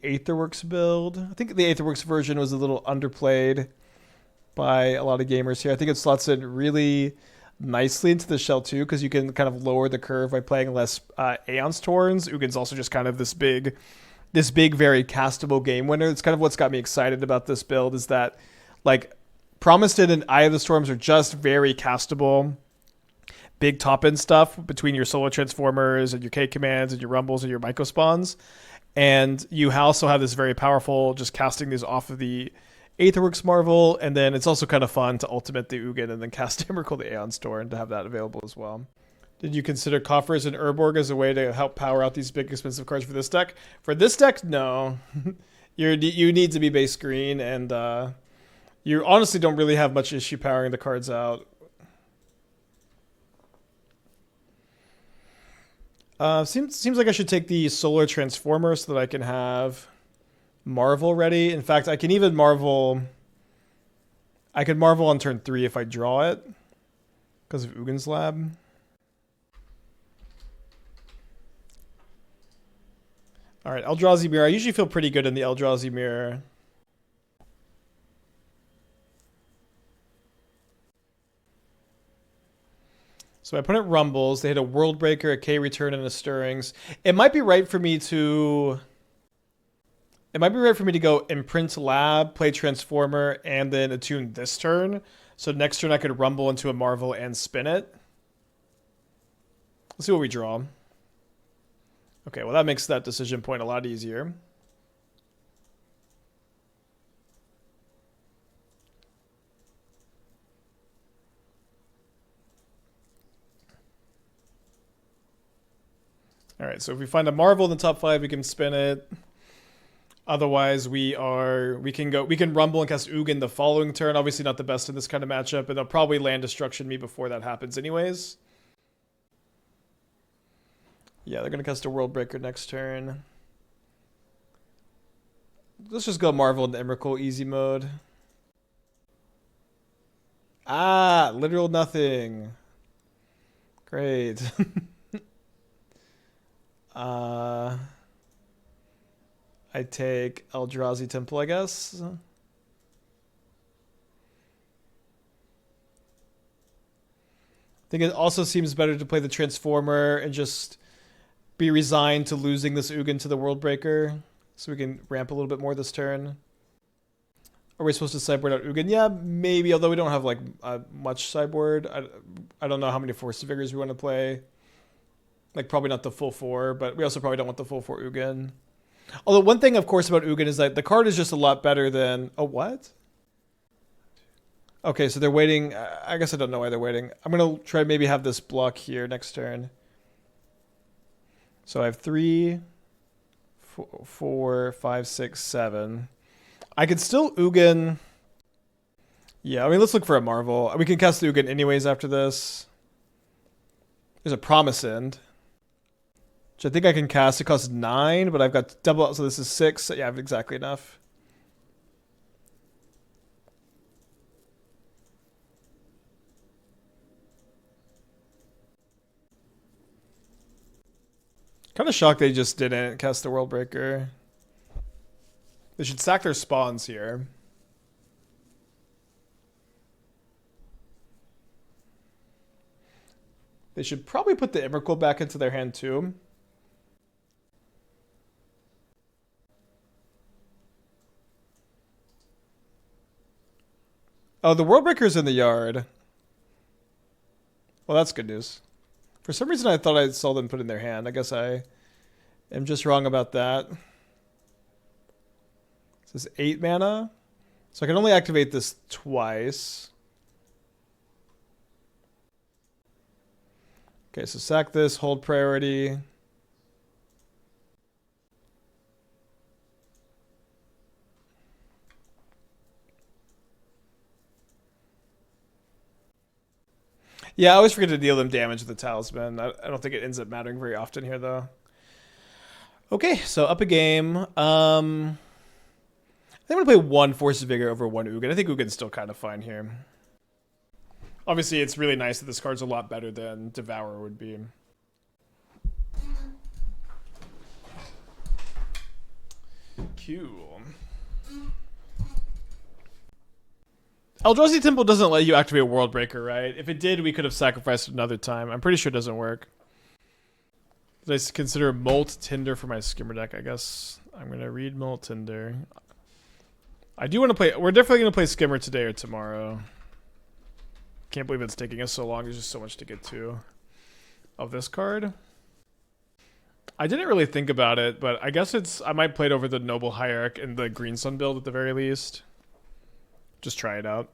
Aetherworks build. I think the Aetherworks version was a little underplayed by a lot of gamers here. I think it slots in really nicely into the shell too, because you can kind of lower the curve by playing less Aeons Torns. Ugin's also just kind of this big, very castable game winner. It's kind of what's got me excited about this build is that, like, Promised and Eye of the Storms are just very castable, big top-end stuff between your Solar Transformers and your K-Commands and your Rumbles and your Mycospawns. And you also have this very powerful, just casting these off of the Aetherworks Marvel, and then it's also kind of fun to ultimate the Ugin and then cast Emrakul the Aeon Store and to have that available as well. Did you consider Coffers and Urborg as a way to help power out these big expensive cards for this deck? For this deck, no. You need to be base green, and you honestly don't really have much issue powering the cards out. Seems like I should take the Solar Transformer so that I can have Marvel ready. In fact, I can even Marvel. I could Marvel on turn 3 if I draw it because of Ugin's Lab. All right, Eldrazi Mirror. I usually feel pretty good in the Eldrazi Mirror. So my opponent rumbles. They hit a World Breaker, a K Return, and a Stirrings. It might be right for me to go Imprint Lab, play Transformer, and then Attune this turn. So next turn I could rumble into a Marvel and spin it. Let's see what we draw. Okay, well that makes that decision point a lot easier. All right, so if we find a Marvel in the top 5, we can spin it. Otherwise, we can rumble and cast Ugin the following turn. Obviously not the best in this kind of matchup, and they'll probably land Destruction me before that happens anyways. Yeah, they're gonna cast a World Breaker next turn. Let's just go Marvel and Emrakul easy mode. Ah, literal nothing. Great. I take Eldrazi Temple, I guess. I think it also seems better to play the Transformer and just be resigned to losing this Ugin to the World Breaker, so we can ramp a little bit more this turn. Are we supposed to sideboard out Ugin? Yeah, maybe, although we don't have like much sideboard. I don't know how many Force of Vigors we want to play. Like, probably not the full 4, but we also probably don't want the full 4 Ugin. Although one thing, of course, about Ugin is that the card is just a lot better than... Oh, what? Okay, so they're waiting. I guess I don't know why they're waiting. I'm going to try maybe have this block here next turn. So I have 3, 4, 5, 6, 7. I could still Ugin... Yeah, I mean, let's look for a Marvel. We can cast the Ugin anyways after this. There's a Promise End, which I think I can cast. It costs 9, but I've got double, so this is 6. Yeah, I have exactly enough. Kind of shocked they just didn't cast the World Breaker. They should sack their spawns here. They should probably put the Emrakul back into their hand too. Oh, the World Breaker's in the yard. Well, that's good news. For some reason, I thought I saw them put in their hand. I guess I am just wrong about that. This is 8 mana. So I can only activate this twice. Okay, so sack this, hold priority. Yeah, I always forget to deal them damage with the talisman. I don't think it ends up mattering very often here, though. Okay, so up a game. I think I'm going to play 1 Force of Vigor over 1 Ugin. I think Ugin's still kind of fine here. Obviously, it's really nice that this card's a lot better than Devour would be. Cool. Eldrazi Temple doesn't let you activate World Breaker, right? If it did, we could have sacrificed it another time. I'm pretty sure it doesn't work. Did I consider Molt Tinder for my skimmer deck? I guess I'm going to read Molt Tinder. I do want to play... We're definitely going to play skimmer today or tomorrow. Can't believe it's taking us so long. There's just so much to get to of this card. I didn't really think about it, but I guess it's... I might play it over the Noble Hierarch and the Green Sun build at the very least. Just try it out.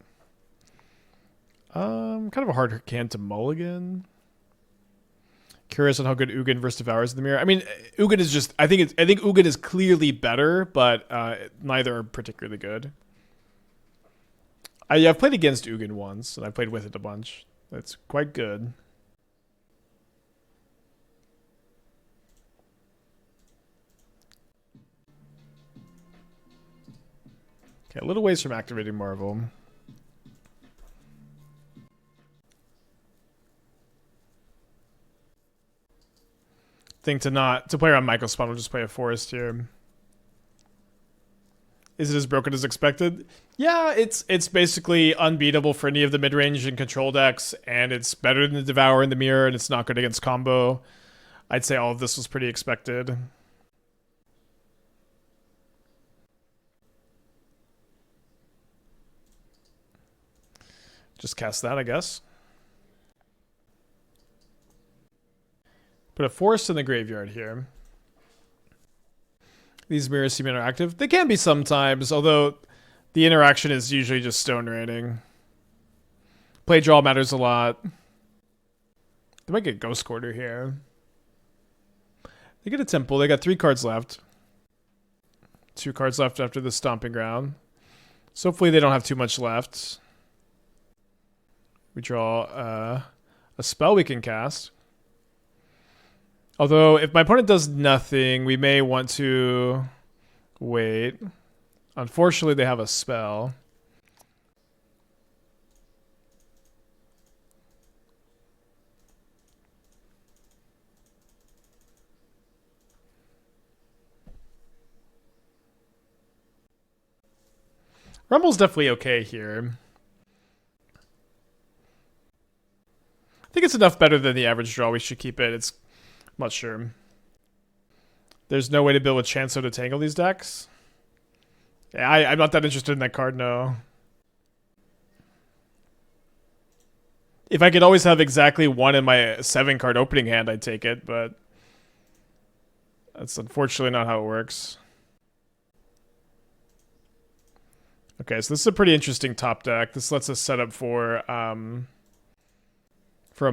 Kind of a hard can to mulligan. Curious on how good Ugin versus Devours in the mirror. I mean, Ugin is just... I think Ugin is clearly better, but neither are particularly good. I've played against Ugin once, and I've played with it a bunch. That's quite good. Okay, a little ways from activating Marvel. Think to play around Mycospawn, we'll just play a forest here. Is it as broken as expected? Yeah, it's basically unbeatable for any of the mid-range and control decks, and it's better than the Devour in the mirror, and it's not good against combo. I'd say all of this was pretty expected. Just cast that, I guess. Put a forest in the graveyard here. These mirrors seem interactive. They can be sometimes, although the interaction is usually just stone raining. Play draw matters a lot. They might get Ghost Quarter here. They get a Temple. They got 3 cards left. 2 cards left after the Stomping Ground. So hopefully they don't have too much left. We draw a spell we can cast. Although, if my opponent does nothing, we may want to wait. Unfortunately, they have a spell. Rumble's definitely okay here. I think it's enough better than the average draw. We should keep it. I'm not sure. There's no way to build a Chanso to tangle these decks. Yeah, I'm not that interested in that card, no. If I could always have exactly 1 in my 7-card opening hand, I'd take it, but that's unfortunately not how it works. Okay, so this is a pretty interesting top deck. This lets us set up for a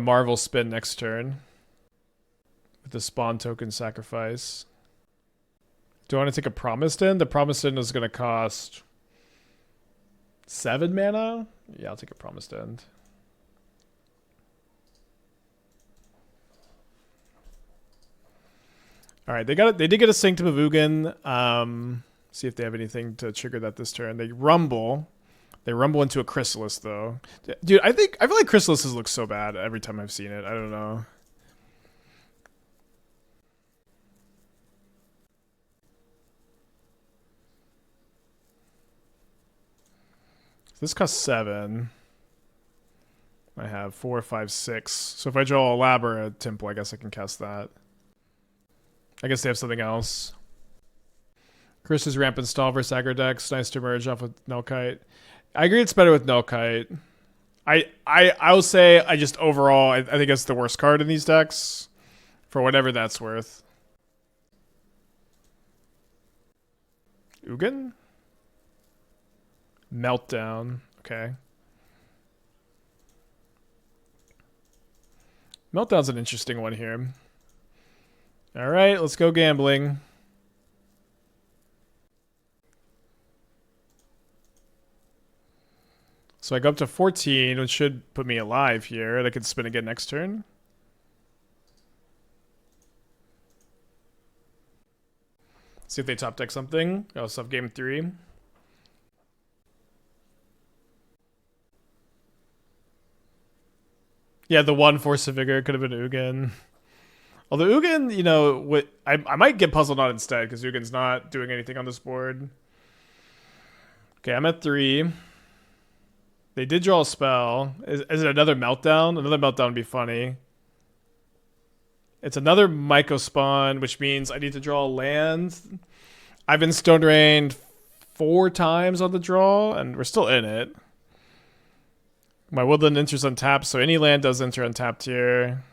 Marvel spin next turn. With the Spawn token sacrifice. Do I want to take a Promised End? The Promised End is going to cost 7 mana? Yeah, I'll take a Promised End. Alright, they did get a Sanctum of Ugin. See if they have anything to trigger that this turn. They rumble. They rumble into a Chrysalis, though. Dude, I feel like Chrysalises look so bad every time I've seen it. I don't know. This costs 7. I have 4, 5, 6. So if I draw a Labyrinth Temple, I guess I can cast that. I guess they have something else. Chris's Ramp Install versus aggro decks. Nice to merge off with Nullkite. I agree it's better with Nullkite. I will say I just overall I think it's the worst card in these decks. For whatever that's worth. Ugin? Meltdown. Okay. Meltdown's an interesting one here. Alright, let's go gambling. So I go up to 14, which should put me alive here. And I can spin again next turn. See if they top deck something. Oh, so game 3. Yeah, the 1 Force of Vigor could have been Ugin. Although Ugin, you know, I might get Puzzleknot instead because Ugin's not doing anything on this board. Okay, I'm at 3. They did draw a spell. Is it another Meltdown? Another Meltdown would be funny. It's another Mycospawn, which means I need to draw a land. I've been Stone Rained 4 times on the draw, and we're still in it. My Woodland enters untapped, so any land does enter untapped here.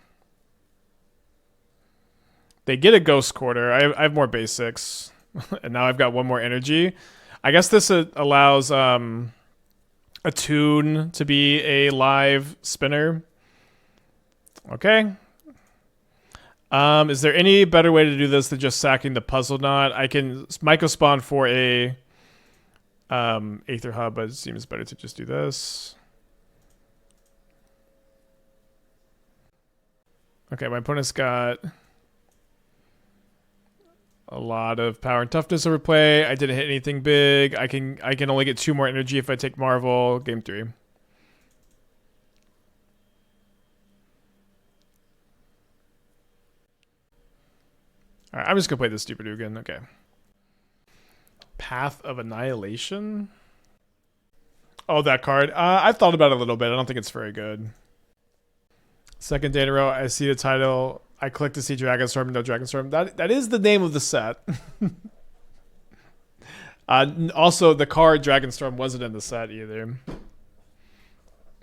They get a Ghost Quarter. I have more basics, and now I've got 1 more energy. I guess this allows Attune to be a live spinner. Okay. Is there any better way to do this than just sacking the Puzzleknot? I can Mycospawn for a Aether Hub, but it seems better to just do this. Okay, my opponent's got a lot of power and toughness overplay. I didn't hit anything big. I can only get 2 more energy if I take Marvel. Game 3. Alright, I'm just gonna play this stupid Ugin. Okay. Path of Annihilation? Oh, that card. I've thought about it a little bit. I don't think it's very good. Second day in a row, I see the title. I click to see Dragonstorm, no Dragonstorm. That is the name of the set. Also, the card Dragonstorm wasn't in the set either.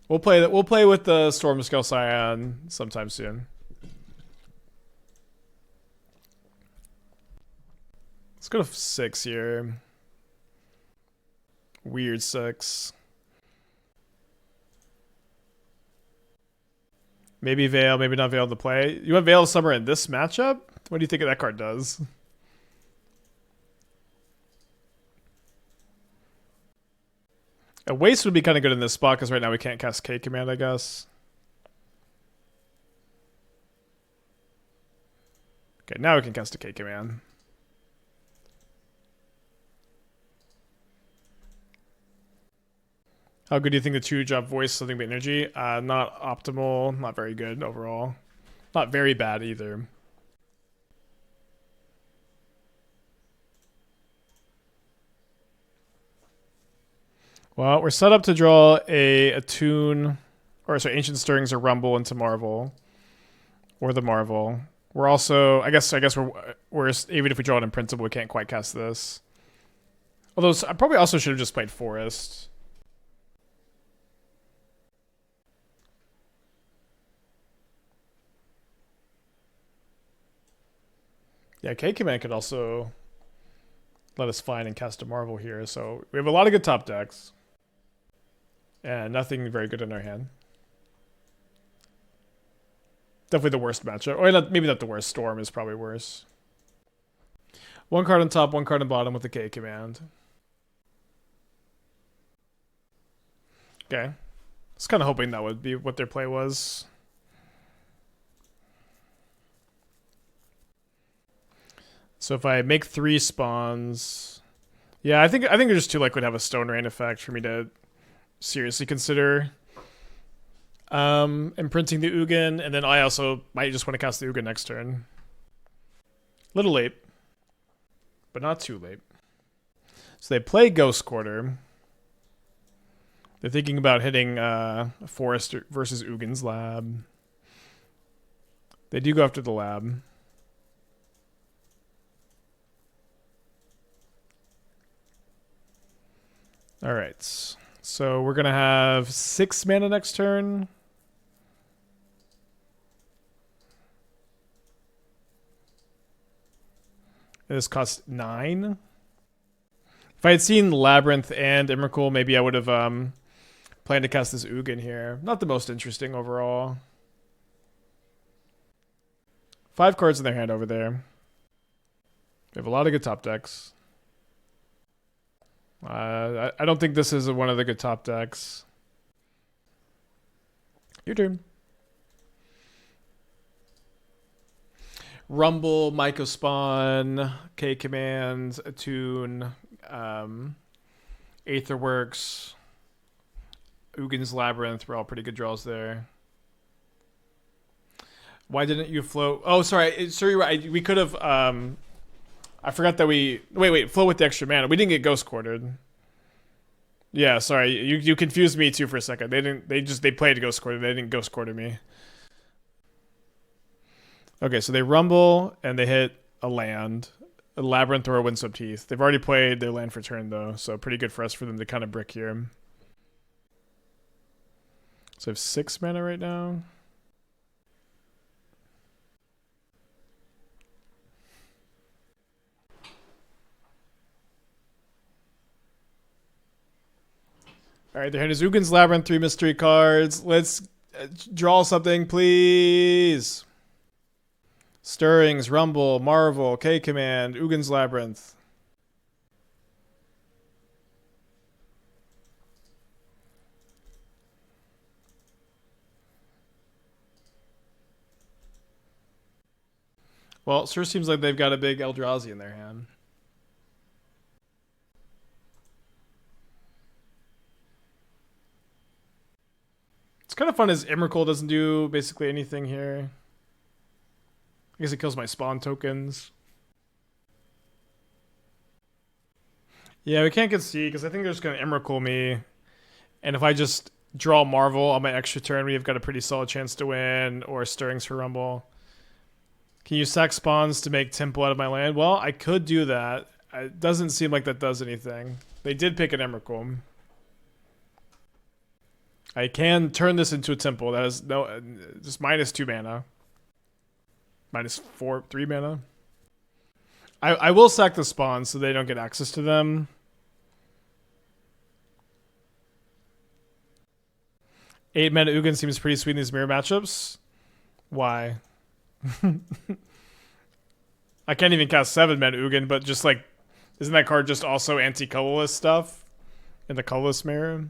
We'll play with the Stormscale Scion sometime soon. Let's go to 6 here. Weird 6. Maybe Veil, maybe not Veil to play. You want Veil of Summer in this matchup? What do you think that card does? A Waste would be kind of good in this spot because right now we can't cast K Command, I guess. Okay, now we can cast a K Command. How good do you think the 2-drop voice something but energy? Not optimal, not very good overall. Not very bad either. Well, we're set up to draw a Attune, or sorry, Ancient Stirrings or Rumble into Marvel, or the Marvel. We're also, I guess we're even if we draw it in principle, we can't quite cast this. Although I probably also should have just played Forest. Yeah, K Command could also let us find and cast a Marvel here. So we have a lot of good top decks. And nothing very good in our hand. Definitely the worst matchup. Or not, maybe not the worst. Storm is probably worse. 1 card on top, 1 card on bottom with the K Command. Okay. I was kind of hoping that would be what their play was. So if I make 3 spawns, yeah, I think there's 2 would have a Stone Rain effect for me to seriously consider imprinting the Ugin, and then I also might just want to cast the Ugin next turn. Little late, but not too late. So they play Ghost Quarter. They're thinking about hitting Forest versus Ugin's Lab. They do go after the Lab. All right, so we're gonna have 6 mana next turn. This costs 9. If I had seen Labyrinth and Emrakul, maybe I would have planned to cast this Ugin here. Not the most interesting overall. 5 cards in their hand over there. They have a lot of good top decks. I don't think this is one of the good top decks. Your turn. Rumble, Mycospawn, K Command, Attune, Aetherworks, Ugin's Labyrinth were all pretty good draws there. Why didn't you float? Oh, sorry. Sorry, we could have. I forgot that we. Wait. Float with the extra mana. We didn't get ghost quartered. Yeah, sorry. You confused me too for a second. They didn't. They played ghost quarter. They didn't ghost quarter me. Okay, so they rumble and they hit a land, a Labyrinth or a Windswept Teeth. They've already played their land for turn though, so pretty good for us for them to kind of brick here. So I have 6 mana right now. All right, their hand is Ugin's Labyrinth, 3 mystery cards. Let's draw something, please. Stirrings, Rumble, Marvel, K-Command, Ugin's Labyrinth. Well, it sure seems like they've got a big Eldrazi in their hand. It's kind of fun as Emrakul doesn't do basically anything here. I guess it kills my spawn tokens. Yeah, we can't concede because I think they're just going to Emrakul me. And if I just draw Marvel on my extra turn, we've got a pretty solid chance to win, or Stirrings for Rumble. Can you sack spawns to make Temple out of my land? Well, I could do that. It doesn't seem like that does anything. They did pick an Emrakul. I can turn this into a Temple. That is no, just -2 mana. -3 mana. I will sack the spawns so they don't get access to them. Eight mana Ugin seems pretty sweet in these mirror matchups. Why? I can't even cast 7 mana Ugin, but just like, isn't that card just also anti-colorless stuff in the colorless mirror?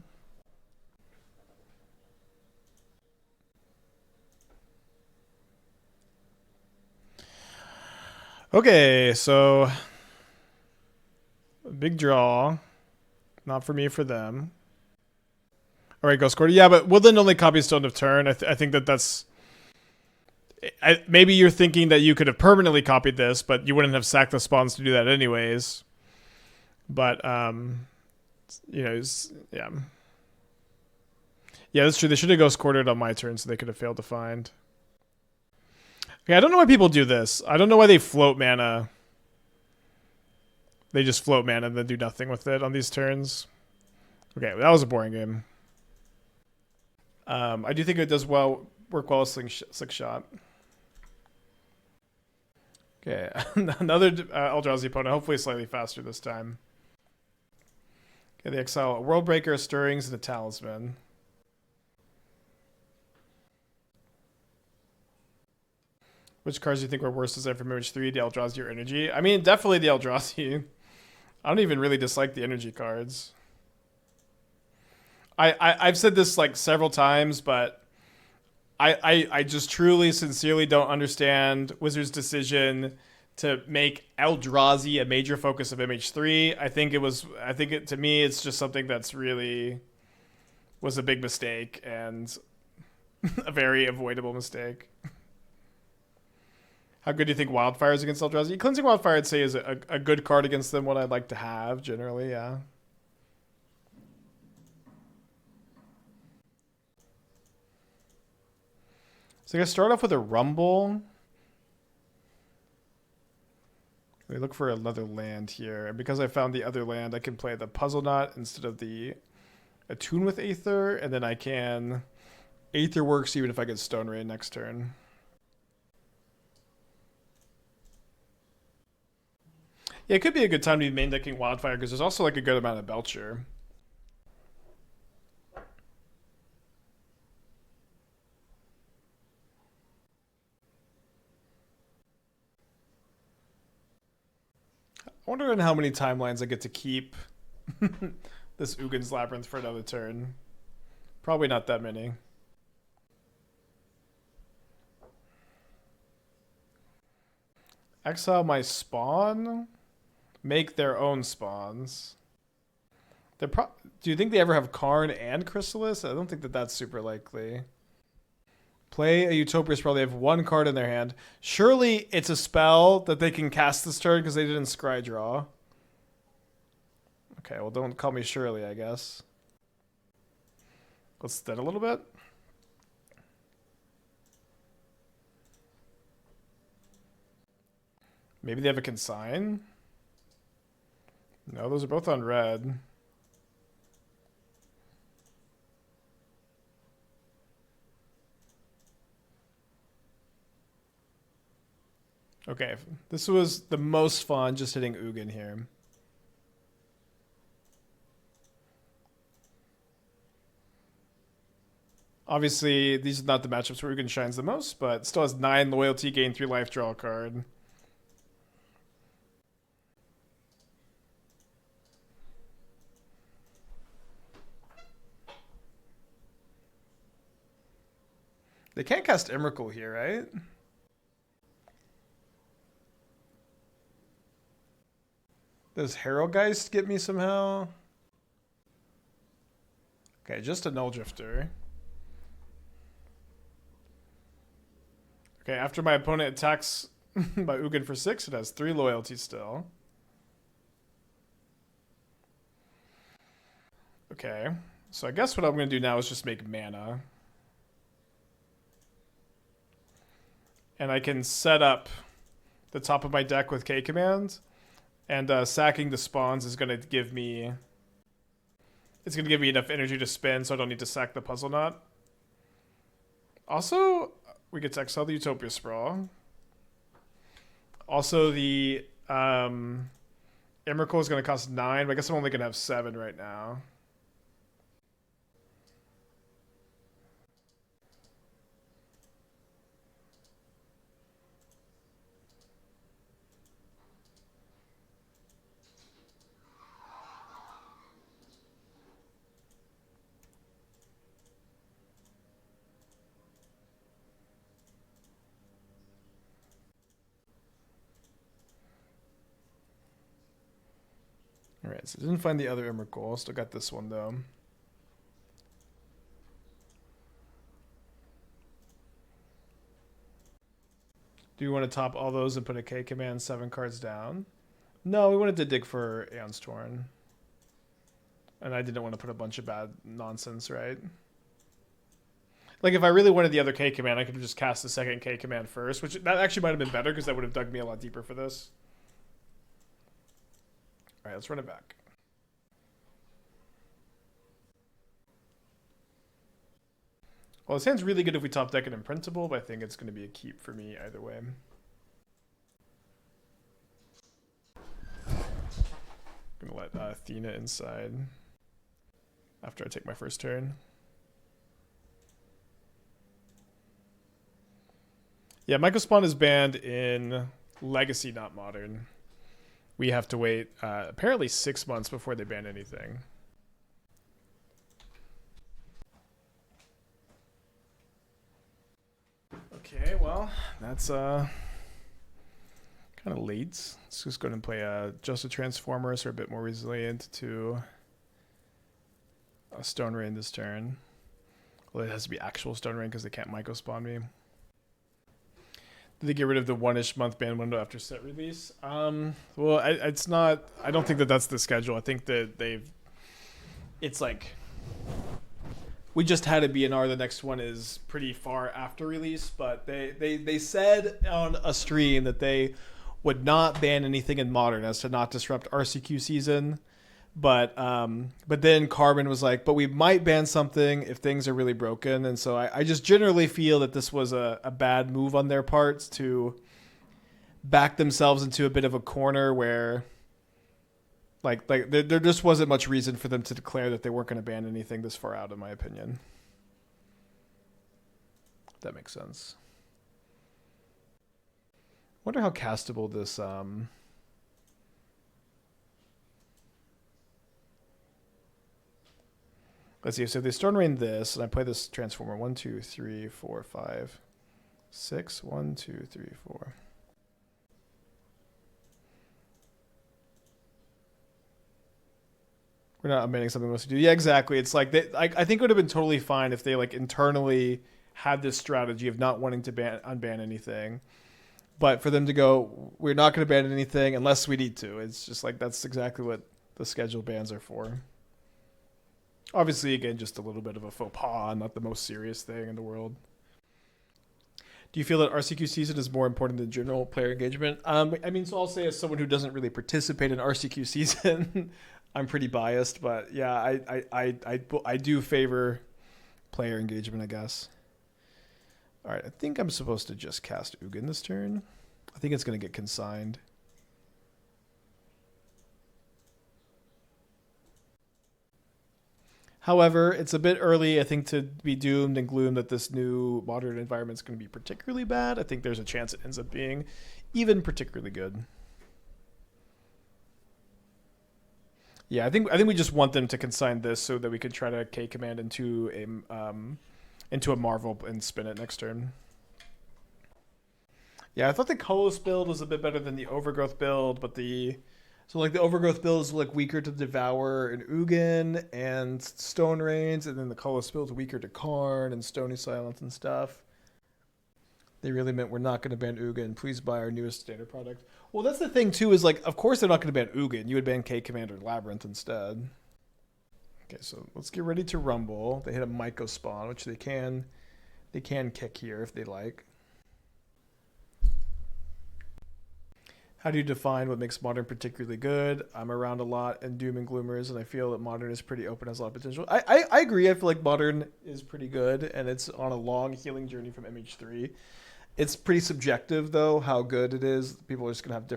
Okay, so big draw. Not for me, for them. All right, Ghost Quarter. Yeah, but Woodland only copies Stone of Turn. I think that's... maybe you're thinking that you could have permanently copied this, but you wouldn't have sacked the spawns to do that anyways. But, you know, yeah. Yeah, that's true. They should have Ghost Quartered on my turn, so they could have failed to find. Okay, I don't know why people do this. I don't know why they float mana. They just float mana and then do nothing with it on these turns. Okay, that was a boring game. I do think it does work well with Slick Shot. Okay, another Eldrazi opponent, hopefully slightly faster this time. Okay, they exile a Worldbreaker, Stirrings, and a Talisman. Which cards do you think were worse design from Image 3, the Eldrazi or Energy? I mean, definitely the Eldrazi. I don't even really dislike the Energy cards. I've said this like several times, but I just truly, sincerely don't understand Wizards' decision to make Eldrazi a major focus of MH3. To me, it's just something that's really was a big mistake and a very avoidable mistake. How good do you think Wildfire is against Eldrazi? Cleansing Wildfire, I'd say, is a good card against them, what I'd like to have, generally, yeah. So I'm going to start off with a Rumble. We look for another land here. And because I found the other land, I can play the Puzzleknot instead of the Attune with Aether. And then I can Aetherworks even if I get Stone Rain next turn. Yeah, it could be a good time to be main decking Wildfire because there's also like a good amount of Belcher. I wonder in how many timelines I get to keep this Ugin's Labyrinth for another turn. Probably not that many. Exile my spawn? Make their own spawns. Do you think they ever have Karn and Chrysalis? I don't think that that's super likely. Play a Utopia spell. They have one card in their hand. Surely it's a spell that they can cast this turn because they didn't scry draw. Okay, well, don't call me Shirley, I guess. Let's stead a little bit. Maybe they have a consign? No, those are both on red. Okay, this was the most fun just hitting Ugin here. Obviously, these are not the matchups where Ugin shines the most, but still has 9 loyalty, gain 3 life, draw a card. They can't cast Emrakul here, right? Does Heraldgeist get me somehow? Okay, just a Null Drifter. Okay, after my opponent attacks my Ugin for 6, it has 3 loyalty still. Okay, so I guess what I'm going to do now is just make mana. And I can set up the top of my deck with K command. And sacking the spawns is going to give me... It's going to give me enough energy to spin so I don't need to sack the Puzzleknot. Also, we get to exile the Utopia Sprawl. Also, the Emrakul is going to cost 9, but I guess I'm only going to have 7 right now. Alright, so didn't find the other Emrakul. Still got this one, though. Do you want to top all those and put a K command 7 cards down? No, we wanted to dig for Aeon's Torn. And I didn't want to put a bunch of bad nonsense, right? Like, if I really wanted the other K command, I could have just cast the second K command first, which that actually might have been better because that would have dug me a lot deeper for this. All right, let's run it back. Well, this hand's really good if we top deck it Imprintable, but I think it's going to be a keep for me either way. I'm going to let Athena inside after I take my first turn. Yeah, Mycospawn is banned in Legacy, not Modern. We have to wait apparently 6 months before they ban anything. Okay, well, that's kind of late. Let's just go ahead and play just a Transformer, so we're a bit more resilient to a Stone Rain this turn. Well, it has to be actual Stone Rain because they can't Mycospawn me. Did they get rid of the 1-ish month ban window after set release? Well, it's not. I don't think that that's the schedule. I think that it's like we just had a BNR. The next one is pretty far after release, but they said on a stream that they would not ban anything in Modern as to not disrupt RCQ season. But then Carbon was like, but we might ban something if things are really broken. And so I just generally feel that this was a bad move on their parts to back themselves into a bit of a corner where like there just wasn't much reason for them to declare that they weren't going to ban anything this far out, in my opinion. If that makes sense. Wonder how castable this let's see, so if they Stone Rain this, and I play this Transformer 1, 2, 3, 4, 5, 6, 1, 2, 3, 4. We're not omitting something we must do. Yeah, exactly. It's like I think it would have been totally fine if they like internally had this strategy of not wanting to unban anything. But for them to go, we're not going to ban anything unless we need to. It's just like, that's exactly what the schedule bans are for. Obviously, again, just a little bit of a faux pas, not the most serious thing in the world. Do you feel that RCQ season is more important than general player engagement? I mean, so I'll say as someone who doesn't really participate in RCQ season, I'm pretty biased, but yeah, I do favor player engagement, I guess. All right, I think I'm supposed to just cast Ugin this turn. I think it's going to get consigned. However, it's a bit early, I think, to be doomed and gloomed that this new modern environment is going to be particularly bad. I think there's a chance it ends up being even particularly good. Yeah, I think we just want them to consign this so that we could try to K command into a Marvel and spin it next turn. Yeah, I thought the Kolos build was a bit better than the Overgrowth build, but the Overgrowth build is like weaker to Devour and Ugin and Stone Rains, and then the Kolos build is weaker to Karn and Stony Silence and stuff. They really meant we're not going to ban Ugin. Please buy our newest standard product. Well, that's the thing too, is like, of course they're not going to ban Ugin. You would ban K Commander Labyrinth instead. Okay, so let's get ready to rumble. They hit a Mycospawn, which they can kick here if they like. How do you define what makes Modern particularly good? I'm around a lot in Doom and Gloomers, and I feel that Modern is pretty open, has a lot of potential. I agree. I feel like Modern is pretty good, and it's on a long healing journey from MH3. It's pretty subjective, though, how good it is. People are just going to have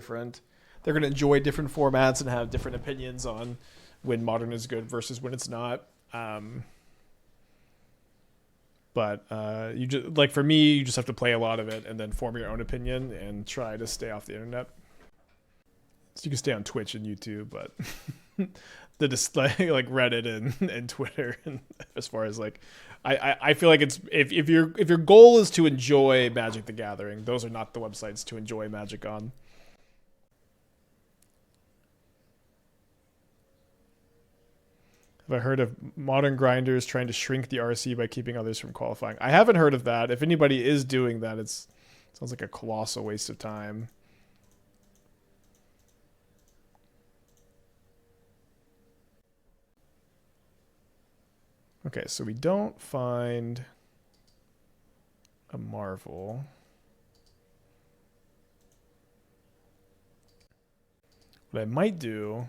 they're going to enjoy different formats and have different opinions on when Modern is good versus when it's not. But you just, like, for me, you just have to play a lot of it and then form your own opinion and try to stay off the internet. So you can stay on Twitch and YouTube, but the display, like Reddit and Twitter, and as far as like, I feel like it's if your goal is to enjoy Magic the Gathering, those are not the websites to enjoy Magic on. Have I heard of modern grinders trying to shrink the RC by keeping others from qualifying? I haven't heard of that. If anybody is doing that, it sounds like a colossal waste of time. Okay, so we don't find a Marvel. What I might do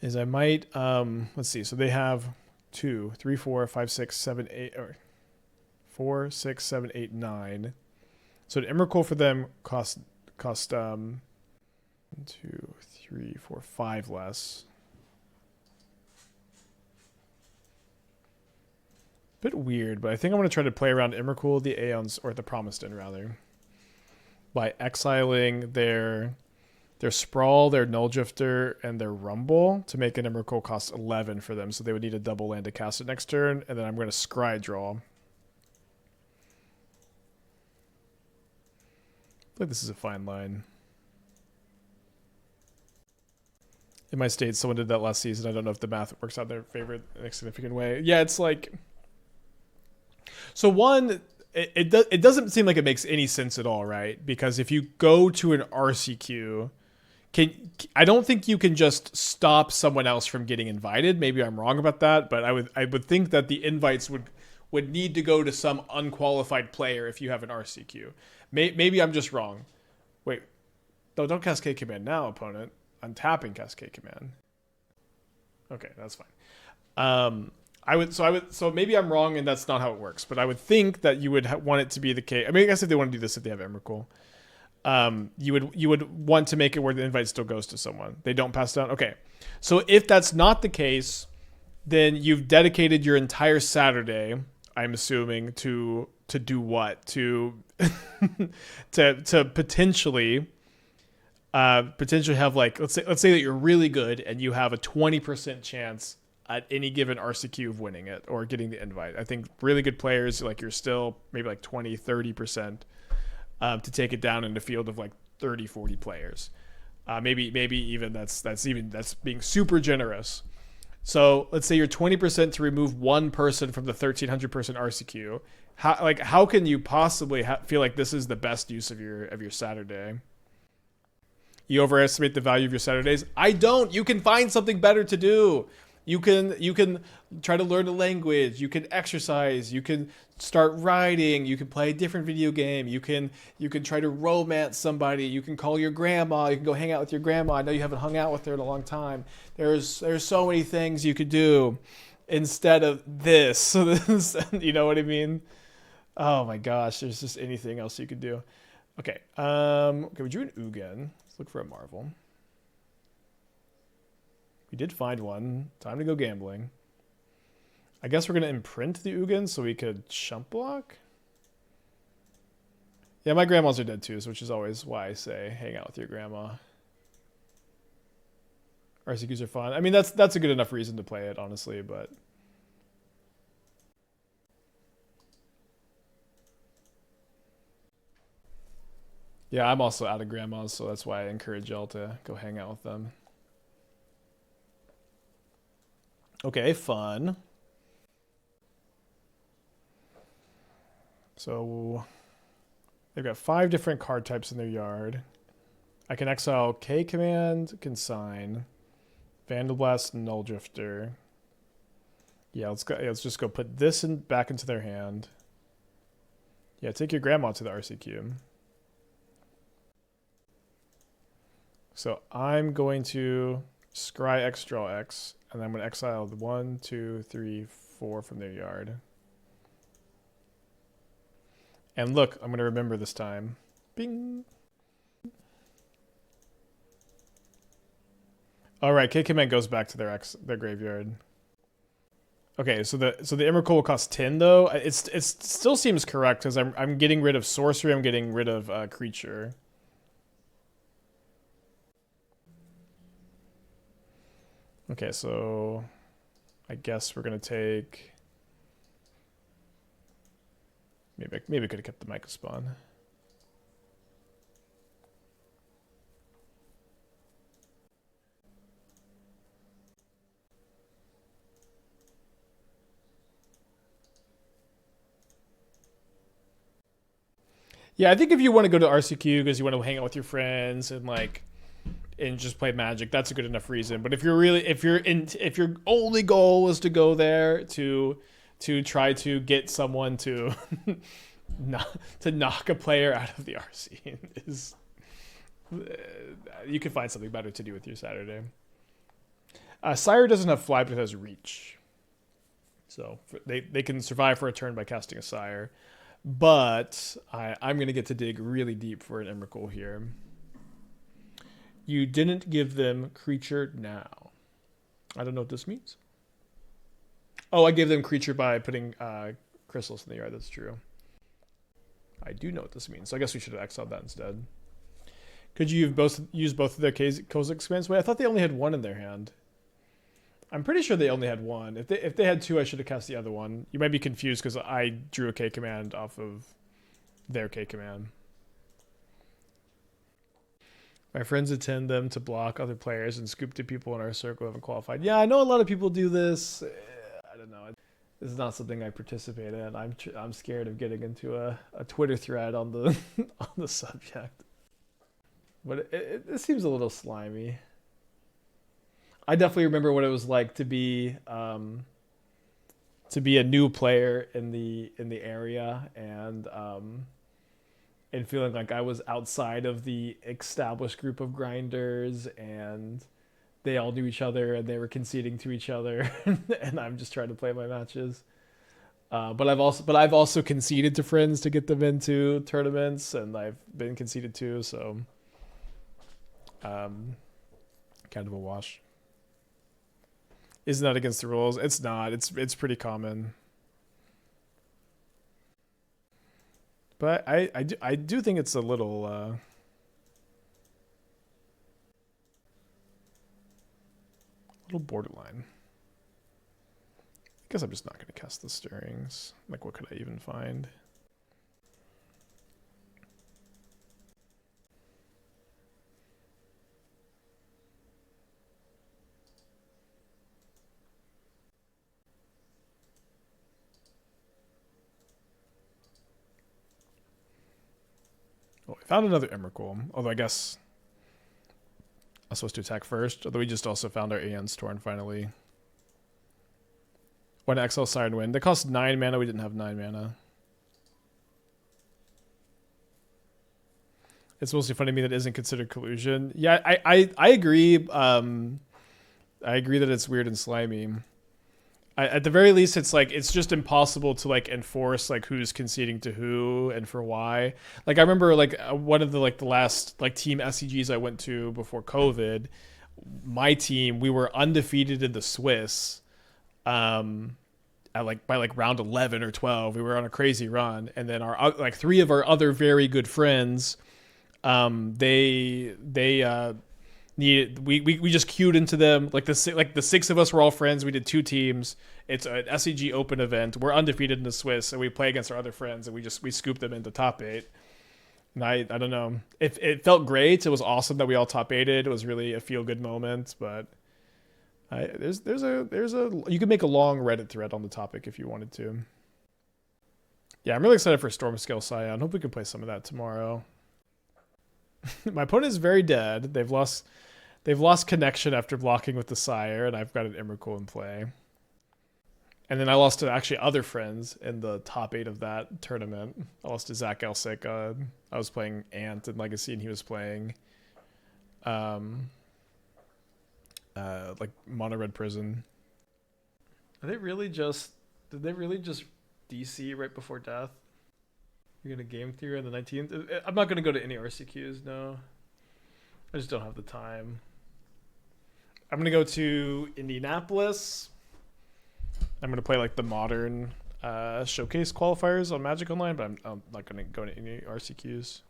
is I might, let's see, so they have 2, 3, 4, 5, 6, 7, 8, or 4, 6, 7, 8, 9. So an Emrakul for them cost 1, 2, 3, 4, 5 less. Bit weird, but I think I'm going to try to play around Emrakul, the Aeons, or the Promised End rather, by exiling their Sprawl, their Nulldrifter, and their Rumble to make an Emrakul cost 11 for them, so they would need a double land to cast it next turn, and then I'm going to Scry draw. I feel like this is a fine line. In my state, someone did that last season. I don't know if the math works out in their favor in a significant way. Yeah, it's like... So one, it doesn't seem like it makes any sense at all, right? Because if you go to an RCQ, I don't think you can just stop someone else from getting invited. Maybe I'm wrong about that, but I would think that the invites would need to go to some unqualified player if you have an RCQ. Maybe I'm just wrong. Wait, no, don't cast K command now, opponent. Untapping cast K command. Okay, that's fine. So maybe I'm wrong and that's not how it works, but I would think that you would want it to be the case. I mean, I guess if they want to do this, if they have Emrakul, you would want to make it where the invite still goes to someone. They don't pass down. Okay. So if that's not the case, then you've dedicated your entire Saturday, I'm assuming, to do what? To potentially have, like, let's say that you're really good and you have a 20% chance at any given RCQ of winning it or getting the invite. I think really good players, like, you're still maybe like 20, 30% to take it down in a field of like 30, 40 players. Maybe even that's being super generous. So let's say you're 20% to remove one person from the 1,300 person RCQ. How can you possibly feel like this is the best use of your Saturday? You overestimate the value of your Saturdays. I don't. You can find something better to do. You can try to learn a language. You can exercise. You can start writing. You can play a different video game. You can try to romance somebody. You can call your grandma. You can go hang out with your grandma. I know you haven't hung out with her in a long time. There's so many things you could do instead of this. You know what I mean? Oh my gosh, there's just anything else you could do. Okay. Okay, we drew an Ugin. Let's look for a Marvel. We did find one. Time to go gambling. I guess we're going to imprint the Ugin so we could chump block. Yeah, my grandmas are dead too, so which is always why I say hang out with your grandma. RCQs are fun. I mean, that's a good enough reason to play it, honestly, but... Yeah, I'm also out of grandmas, so that's why I encourage y'all to go hang out with them. Okay, fun. So they've got 5 different card types in their yard. I can exile K Command, Consign, Vandal Blast, Null Drifter. Yeah, let's just go put this back into their hand. Yeah, take your grandma to the RCQ. So I'm going to scry X, draw X, and then I'm going to exile the 1, 2, 3, 4 from their yard. And look, I'm going to remember this time. Bing! All right, K Command goes back to their graveyard. Okay, so the Emrakul will cost 10 though. It still seems correct because I'm getting rid of sorcery. I'm getting rid of creature. Okay, so I guess we're gonna take. Maybe I could have kept the Mycospawn. Yeah, I think if you want to go to RCQ because you want to hang out with your friends and just play Magic, that's a good enough reason. But if your only goal is to go there to try to get someone to knock a player out of the RC, you can find something better to do with your Saturday. Sire doesn't have fly, but it has reach, so they can survive for a turn by casting a Sire. But I'm going to get to dig really deep for an Emrakul here. You didn't give them creature now. I don't know what this means. Oh, I gave them creature by putting crystals in the yard. That's true. I do know what this means. So I guess we should have exiled that instead. Could you use both of their Kozilek expands? Wait, I thought they only had one in their hand. I'm pretty sure they only had one. If they had 2, I should have cast the other one. You might be confused because I drew a K command off of their K command. My friends attend them to block other players and scoop to people in our circle who haven't qualified. Yeah, I know a lot of people do this. I don't know. This is not something I participate in. I'm scared of getting into a Twitter thread on the on the subject. But it seems a little slimy. I definitely remember what it was like to be a new player in the area and feeling like I was outside of the established group of grinders and they all knew each other and they were conceding to each other and I'm just trying to play my matches. But I've also conceded to friends to get them into tournaments and I've been conceded to, so kind of a wash. Isn't that against the rules? It's not. It's pretty common. But I do think it's a little borderline. I guess I'm just not going to cast the stirrings. Like, what could I even find? Well, we found another Emrakul, although I guess I was supposed to attack first. Although we just also found our Aeons Torn finally. One XL Siren Wind. They cost 9 mana. We didn't have 9 mana. It's mostly funny to me that it isn't considered collusion. Yeah, I agree. I agree that it's weird and slimy. At the very least, it's like it's just impossible to like enforce like who's conceding to who and for why. Like I remember like one of the like the last like team SCGs I went to before COVID. My team, we were undefeated in the Swiss. At like by like round 11 or 12, we were on a crazy run, and then our like 3 of our other very good friends, they needed we just queued into them like the 6 of us were all friends. We did 2 teams. It's an SCG open event. We're undefeated in the Swiss, and we play against our other friends, and we scooped them into top 8. And I don't know, it felt great. It was awesome that we all top 8'd. It was really a feel good moment, but there's a you could make a long Reddit thread on the topic if you wanted to. Yeah, I'm really excited for Stormscale Scion. Hope we can play some of that tomorrow. My opponent is very dead. They've lost connection after blocking with the Sire, and I've got an Emrakul in play. And then I lost to actually other friends in the top 8 of that tournament. I lost to Zach Elsick. I was playing Ant in Legacy, and he was playing like Mono Red Prison. Did they really just DC right before death? You're gonna game theory on the 19th? I'm not gonna go to any RCQs, no. I just don't have the time. I'm gonna go to Indianapolis. I'm gonna play like the modern showcase qualifiers on Magic Online, but I'm not gonna go to any RCQs.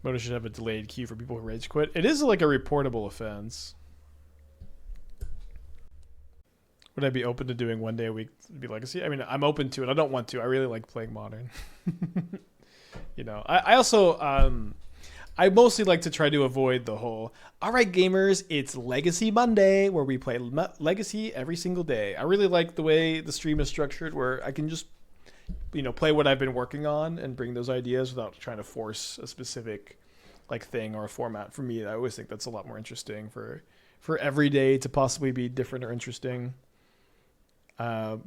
Moto should have a delayed queue for people who rage quit. It is like a reportable offense. Would I be open to doing 1 day a week to be Legacy? I mean, I'm open to it. I don't want to. I really like playing Modern. You know, I also, I mostly like to try to avoid the whole, all right, gamers, it's Legacy Monday, where we play Legacy every single day. I really like the way the stream is structured, where I can just, you know, play what I've been working on and bring those ideas without trying to force a specific like thing or a format. For me, I always think that's a lot more interesting for every day to possibly be different or interesting. But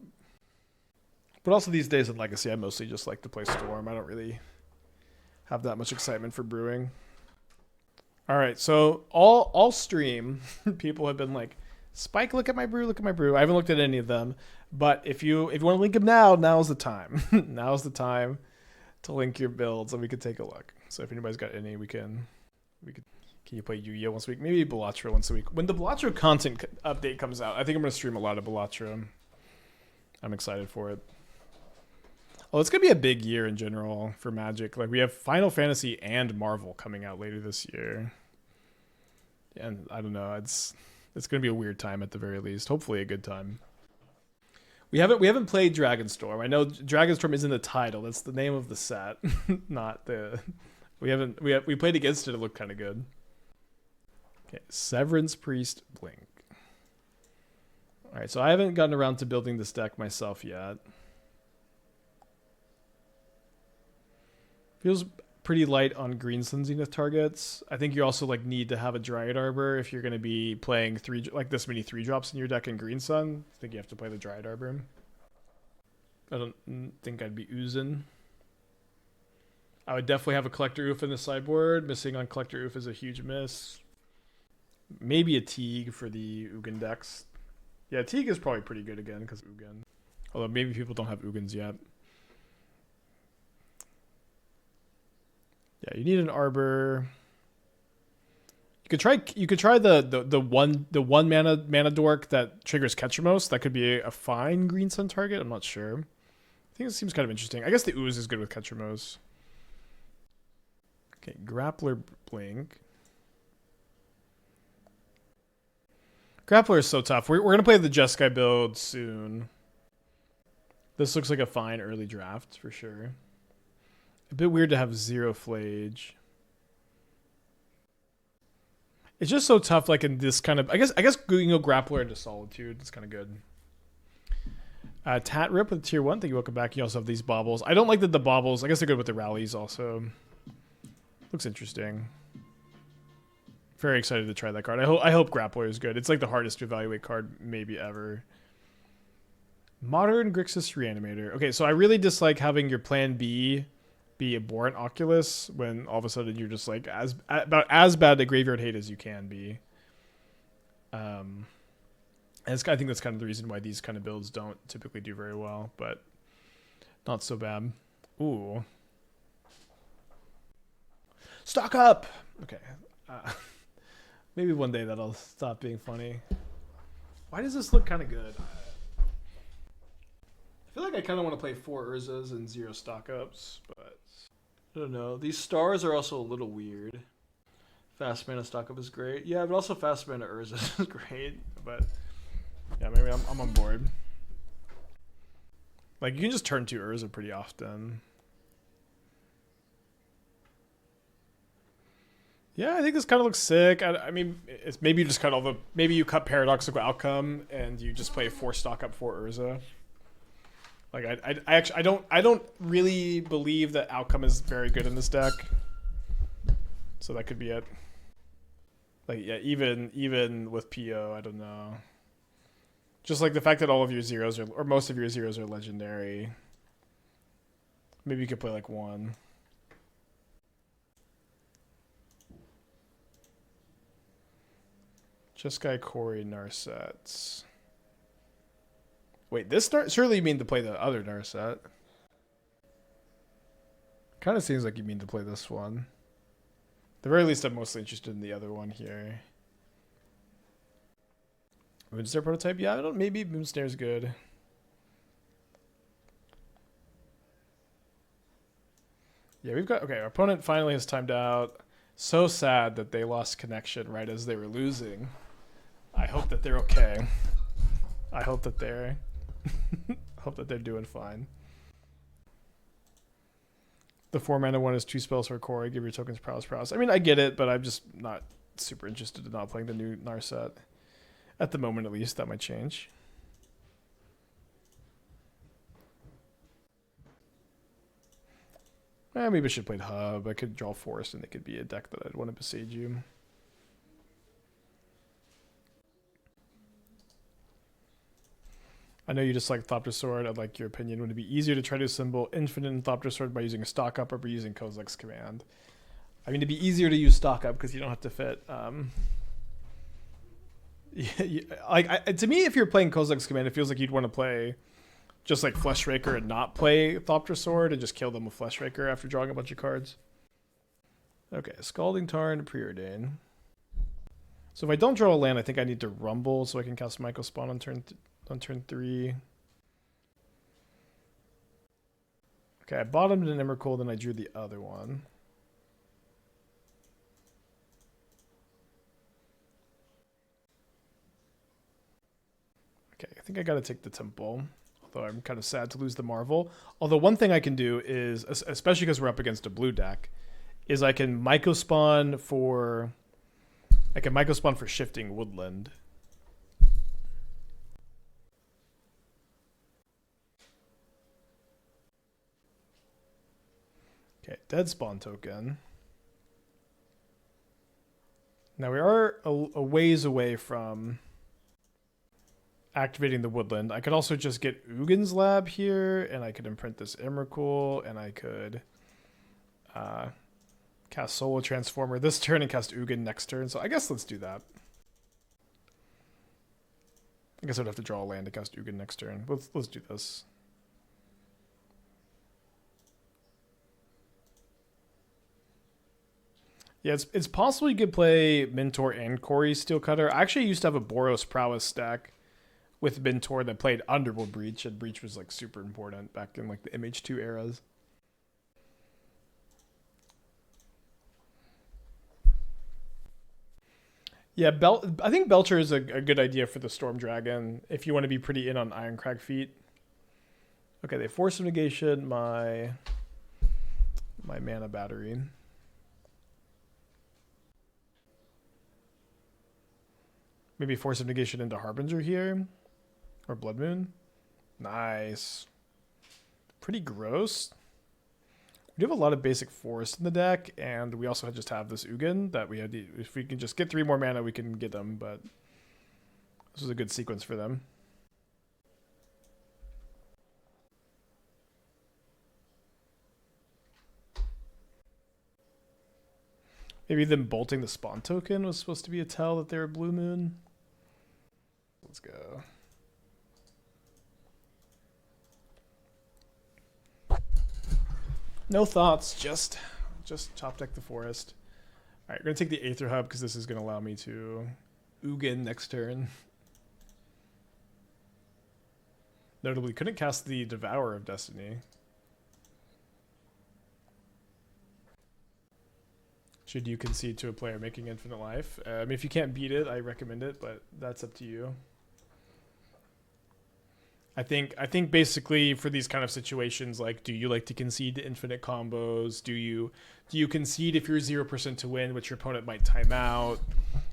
also these days in Legacy, I mostly just like to play Storm. I don't really have that much excitement for brewing. All right, so all stream, people have been like, Spike, look at my brew, look at my brew. I haven't looked at any of them, but if you want to link them now, now's the time. Now's the time to link your builds, and we could take a look. So if anybody's got any, we can. Can you play Yu-Gi-Oh once a week? Maybe Balatro once a week. When the Balatro content update comes out, I think I'm going to stream a lot of Balatro. I'm excited for it. Well, it's going to be a big year in general for Magic. Like, we have Final Fantasy and Marvel coming out later this year. And I don't know, it's going to be a weird time at the very least. Hopefully a good time. We haven't played Dragonstorm. I know Dragonstorm is in the title. That's the name of the set, not the we played against it. It looked kind of good. Okay, Severance Priest Blink. All right, so I haven't gotten around to building this deck myself yet. Feels pretty light on green Sun Zenith targets. I think you also like need to have a Dryad Arbor if you're going to be playing this many 3-drops in your deck in Green Sun. I think you have to play the Dryad Arbor. I don't think I'd be Ugin. I would definitely have a Collector Oof in the sideboard. Missing on Collector Oof is a huge miss. Maybe a Teague for the Ugin decks. Yeah, Teague is probably pretty good again because Ugin. Although maybe people don't have Ugins yet. Yeah, you need an Arbor. You could try the one mana dork that triggers Ketchamos. That could be a fine Green Sun target. I'm not sure. I think it seems kind of interesting. I guess the Ooze is good with Ketchamos. Okay, Grappler Blink. Grappler is so tough. We're going to play the Jeskai build soon. This looks like a fine early draft for sure. A bit weird to have 0 Flage. It's just so tough, like in this kind of... I guess you know, Grappler into Solitude. It's kind of good. Tat Rip with tier 1. Thank you. Welcome back. You also have these baubles. I don't like that the baubles... I guess they're good with the rallies also. Looks interesting. Very excited to try that card. I hope Grappler is good. It's like the hardest to evaluate card maybe ever. Modern Grixis Reanimator. Okay, so I really dislike having your plan B be Abhorrent Oculus when all of a sudden you're just like about as bad at graveyard hate as you can be. And I think that's kind of the reason why these kind of builds don't typically do very well, but not so bad. Ooh. Stock up! Okay. Maybe one day that'll stop being funny. Why does this look kind of good? I feel like I kind of want to play 4 Urzas and 0 stock ups, but I don't know. These stars are also a little weird. Fast mana stock up is great. Yeah, but also fast mana Urza is great. But yeah, maybe I'm on board. Like, you can just turn 2 Urza pretty often. Yeah, I think this kind of looks sick. I mean, it's maybe you just cut all the... Maybe you cut Paradoxical Outcome and you just play 4 stock up 4 Urza. Like, I actually I don't really believe that Outcome is very good in this deck. So that could be it. Like, yeah, even with PO, I don't know. Just like the fact that all of your zeros are, or most of your zeros are legendary. Maybe you could play like 1. Jeskai, Corey, Narsets. Wait, this surely you mean to play the other Narset. Kind of seems like you mean to play this one. At the very least, I'm mostly interested in the other one here. Moonstare prototype? Yeah, I don't. Maybe Moonstare's good. Yeah, we've got... Okay, our opponent finally has timed out. So sad that they lost connection right as they were losing. I hope that they're okay. I hope that they're... hope that they're doing fine. The 4 mana one is 2 spells for Corey. Give your tokens prowess. I mean, I get it, but I'm just not super interested in not playing the new Narset. At the moment, at least. That might change. Maybe I should play Hub. I could draw Forest, and it could be a deck that I'd want to Boseiju. I know you just like Thopter Sword. I'd like your opinion. Would it be easier to try to assemble Infinite and Thopter Sword by using a stock up or by using Kozilek's command? I mean, it'd be easier to use stock up because you don't have to fit. To me, if you're playing Kozilek's command, it feels like you'd want to play just like Fleshraker and not play Thopter Sword and just kill them with Fleshraker after drawing a bunch of cards. Okay, Scalding Tarn, Preordain. So if I don't draw a land, I think I need to Rumble so I can cast Mycospawn on turn 3. Okay, I bottomed an Emrakul, then I drew the other one. Okay, I think I gotta take the Temple. Although I'm kind of sad to lose the Marvel. Although one thing I can do is, especially because we're up against a blue deck, is I can Mycospawn for Shifting Woodland. Okay, dead spawn token. Now we are a ways away from activating the Woodland. I could also just get Ugin's Lab here, and I could imprint this Emrakul, and I could cast Solar Transformer this turn and cast Ugin next turn. So I guess let's do that. I guess I'd have to draw a land to cast Ugin next turn. Let's do this. Yeah, it's possible you could play Mentor and Corey Steelcutter. I actually used to have a Boros Prowess stack with Mentor that played Underworld Breach, and Breach was like super important back in like the MH2 eras. Yeah, I think Belcher is a good idea for the Storm Dragon if you want to be pretty in on Ironcrag Feet. Okay, they Force of Negation my mana battery. Maybe Force of Negation into Harbinger here. Or Blood Moon. Nice. Pretty gross. We do have a lot of basic forest in the deck, and we also just have this Ugin that we had. If we can just get 3 more mana, we can get them, but this was a good sequence for them. Maybe them bolting the spawn token was supposed to be a tell that they were Blue Moon. Let's go. No thoughts, just top deck the forest. Alright, we're going to take the Aether Hub because this is going to allow me to Ugin next turn. Notably, couldn't cast the Devourer of Destiny. Should you concede to a player making infinite life? I mean, if you can't beat it, I recommend it, but that's up to you. I think basically for these kind of situations, like, do you like to concede to infinite combos? Do you concede if you're 0% to win, which your opponent might time out?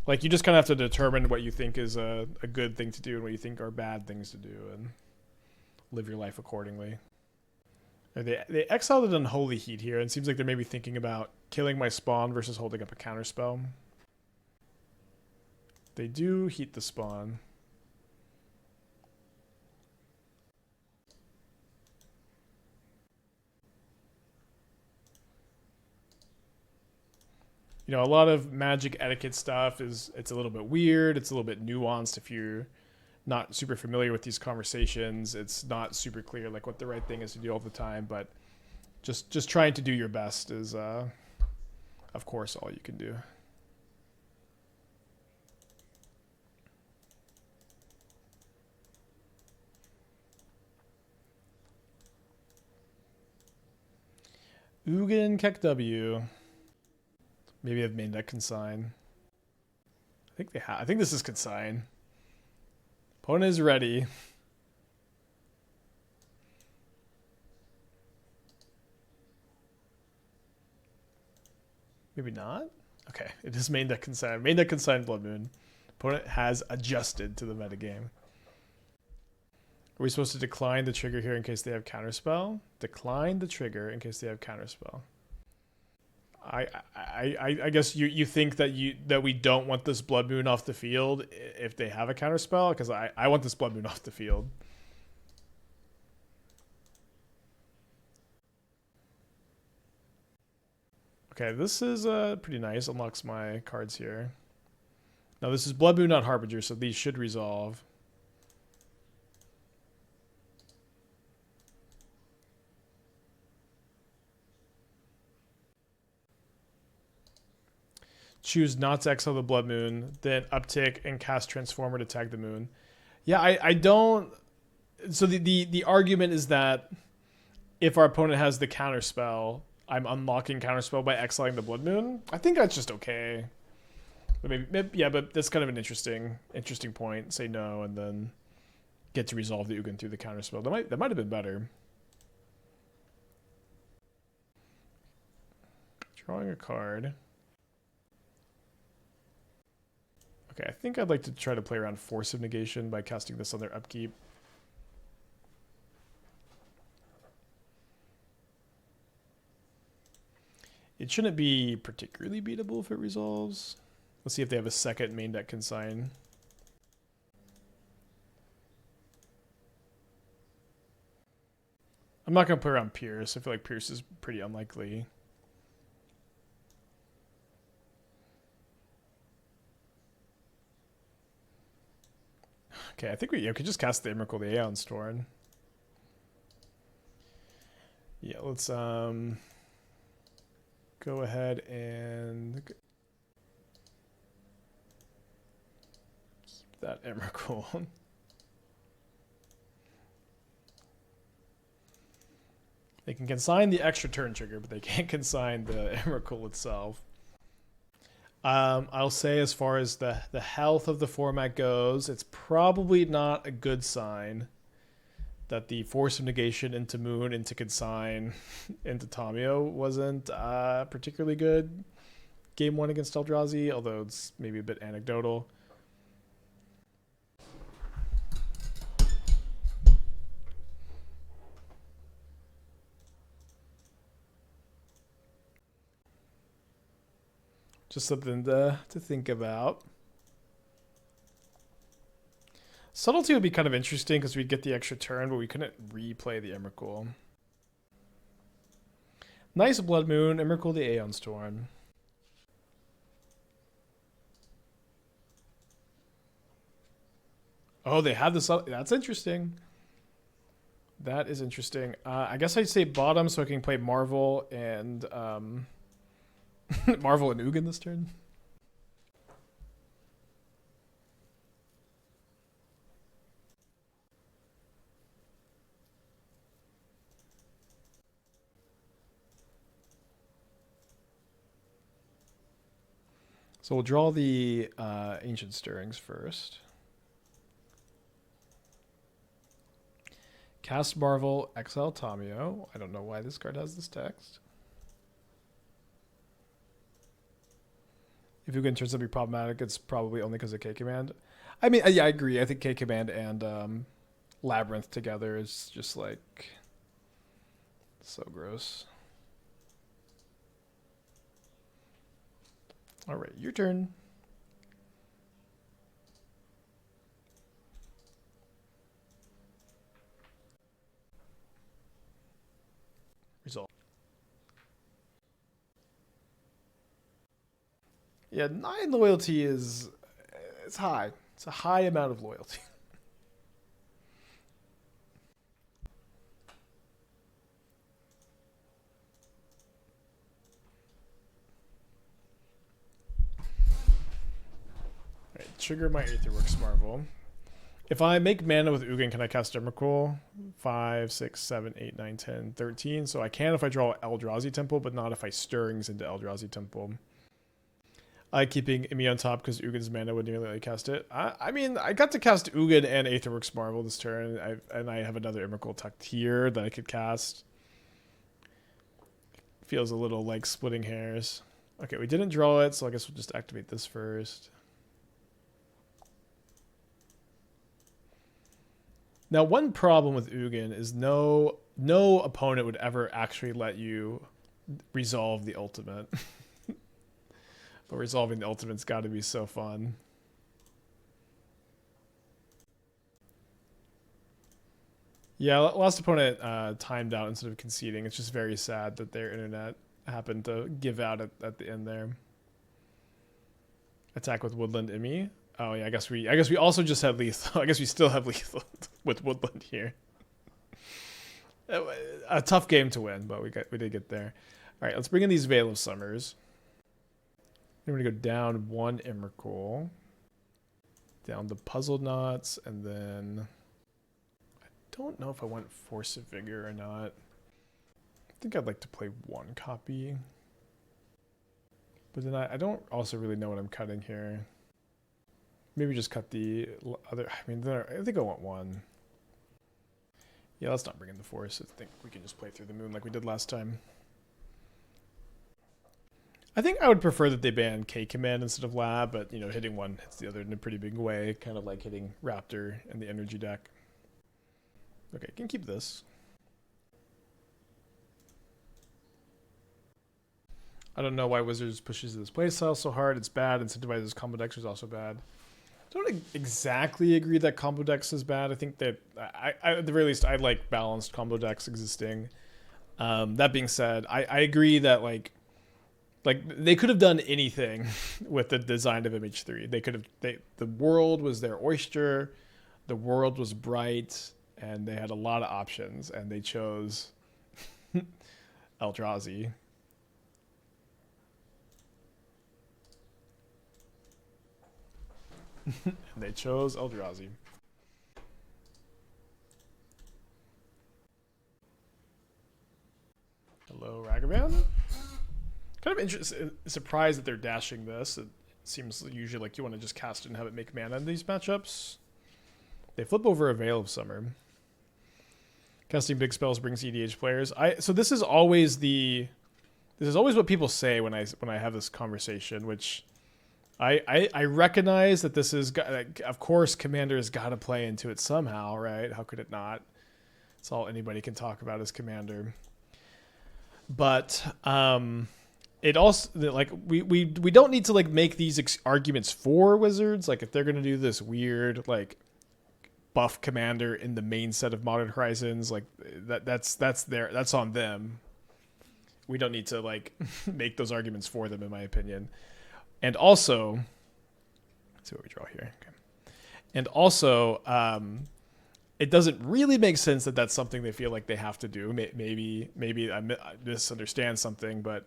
Like, you just kind of have to determine what you think is a good thing to do and what you think are bad things to do, and live your life accordingly. They exiled an Unholy Heat here, and it seems like they're maybe thinking about killing my spawn versus holding up a counterspell. They do heat the spawn. You know, a lot of Magic etiquette stuff it's a little bit weird. It's a little bit nuanced if you're not super familiar with these conversations. It's not super clear like what the right thing is to do all the time, but just trying to do your best is of course all you can do. Ugin Keck W. Maybe I've made that consign. I think this is consign. Opponent is ready. Maybe not? Okay, it is main deck consign. Main deck consign Blood Moon. Opponent has adjusted to the metagame. Are we supposed to decline the trigger here in case they have counterspell? Decline the trigger in case they have counterspell. I guess you think that we don't want this Blood Moon off the field if they have a counterspell, because I want this Blood Moon off the field. Okay, this is pretty nice. Unlocks my cards here. Now this is Blood Moon, not Harbinger, so these should resolve. Choose not to exile the Blood Moon, then uptick and cast Transformer to tag the moon. Yeah, I don't... So the argument is that if our opponent has the counterspell, I'm unlocking counterspell by exiling the Blood Moon. I think that's just okay. But maybe yeah, but that's kind of an interesting point. Say no and then get to resolve the Ugin through the counterspell. That might have been better. Drawing a card. Okay, I think I'd like to try to play around Force of Negation by casting this on their upkeep. It shouldn't be particularly beatable if it resolves. Let's see if they have a second main deck consign. I'm not going to play around Pierce. I feel like Pierce is pretty unlikely. Okay, I think we could just cast the Emrakul, the Aeons Torn. Yeah, let's go ahead and keep that Emrakul. They can consign the extra turn trigger, but they can't consign the Emrakul itself. I'll say as far as the health of the format goes, it's probably not a good sign that the Force of Negation into Moon, into Consign, into Tamiyo wasn't particularly good game one against Eldrazi, although it's maybe a bit anecdotal. Just something to think about. Subtlety would be kind of interesting because we'd get the extra turn, but we couldn't replay the Emrakul. Nice Blood Moon, Emrakul the Aeons Torn. Oh, they have this. That's interesting. That is interesting. I guess I'd say bottom so I can play Marvel and Marvel and Ugin this turn. So we'll draw the Ancient Stirrings first. Cast Marvel, exile Tamio. I don't know why this card has this text. If Ugin turns out to be problematic, it's probably only because of K-Command. I mean, yeah, I agree. I think K-Command and Labyrinth together is just like so gross. All right, your turn. Result. Yeah, 9 loyalty is it's high. It's a high amount of loyalty. Alright, trigger my Aetherworks Marvel. If I make mana with Ugin, can I cast Emrakul? 5, 6, 7, 8, 9, 10, 13. So I can if I draw Eldrazi Temple, but not if I Stirrings into Eldrazi Temple. I like keeping Imi on top because Ugin's mana would nearly cast it. I mean, I got to cast Ugin and Aetherworks Marvel this turn, and I have another Emrakul tucked here that I could cast. Feels a little like splitting hairs. Okay, we didn't draw it, so I guess we'll just activate this first. Now, one problem with Ugin is no opponent would ever actually let you resolve the ultimate. But resolving the ultimate's got to be so fun. Yeah, last opponent timed out instead of conceding. It's just very sad that their internet happened to give out at the end there. Attack with Woodland Imi. Oh yeah, I guess we also just had lethal. I guess we still have lethal with Woodland here. A tough game to win, but we did get there. All right, let's bring in these Veil of Summers. I'm going to go down 1 Emrakul, down the Puzzleknots, and then I don't know if I want Force of Vigor or not. I think I'd like to play 1 copy. But then I don't also really know what I'm cutting here. Maybe just cut the other. I mean, I think I want 1. Yeah, let's not bring in the Force. I think we can just play through the moon like we did last time. I think I would prefer that they ban K-Command instead of Lab, but, you know, hitting one hits the other in a pretty big way, kind of like hitting Raptor in the energy deck. Okay, can keep this. I don't know why Wizards pushes this playstyle so hard. It's bad. Incentivizes combo decks is also bad. I don't exactly agree that combo decks is bad. I think that, at the very least, I like balanced combo decks existing. That being said, I agree that, like they could have done anything with the design of MH3. They could have. The world was their oyster, the world was bright, and they had a lot of options, and they chose Eldrazi. And they chose Eldrazi. Hello, Ragavan. Kind of surprised that they're dashing this. It seems usually like you want to just cast it and have it make mana in these matchups. They flip over a Veil of Summer. Casting big spells brings EDH players. So this is always what people say when I have this conversation, which I recognize that this is, of course, Commander has got to play into it somehow, right? How could it not? It's all anybody can talk about is Commander. But it also like we don't need to like make these arguments for wizards. Like if they're gonna do this weird like buff commander in the main set of Modern Horizons, like that's on them. We don't need to like make those arguments for them, in my opinion. And also, let's see what we draw here. Okay. And also, it doesn't really make sense that that's something they feel like they have to do. Maybe I misunderstand something, but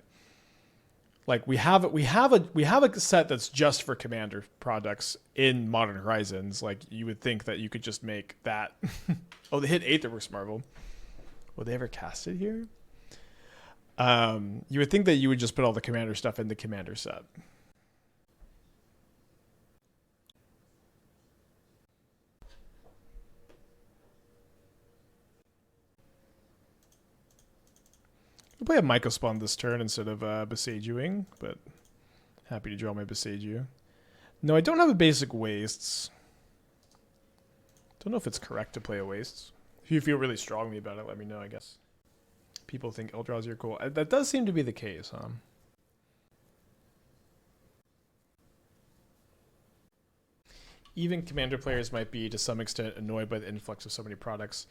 like we have a set that's just for commander products in Modern Horizons. Like you would think that you could just make that. Oh, they hit Aetherworks Marvel. Will they ever cast it here? You would think that you would just put all the commander stuff in the commander set. I'll play a Mycospawn this turn instead of Boseijuing, but happy to draw my Boseiju. No, I don't have a basic Wastes. Don't know if it's correct to play a Wastes. If you feel really strongly about it, let me know, I guess. People think Eldrazi are cool. That does seem to be the case, huh? Even commander players might be, to some extent, annoyed by the influx of so many products.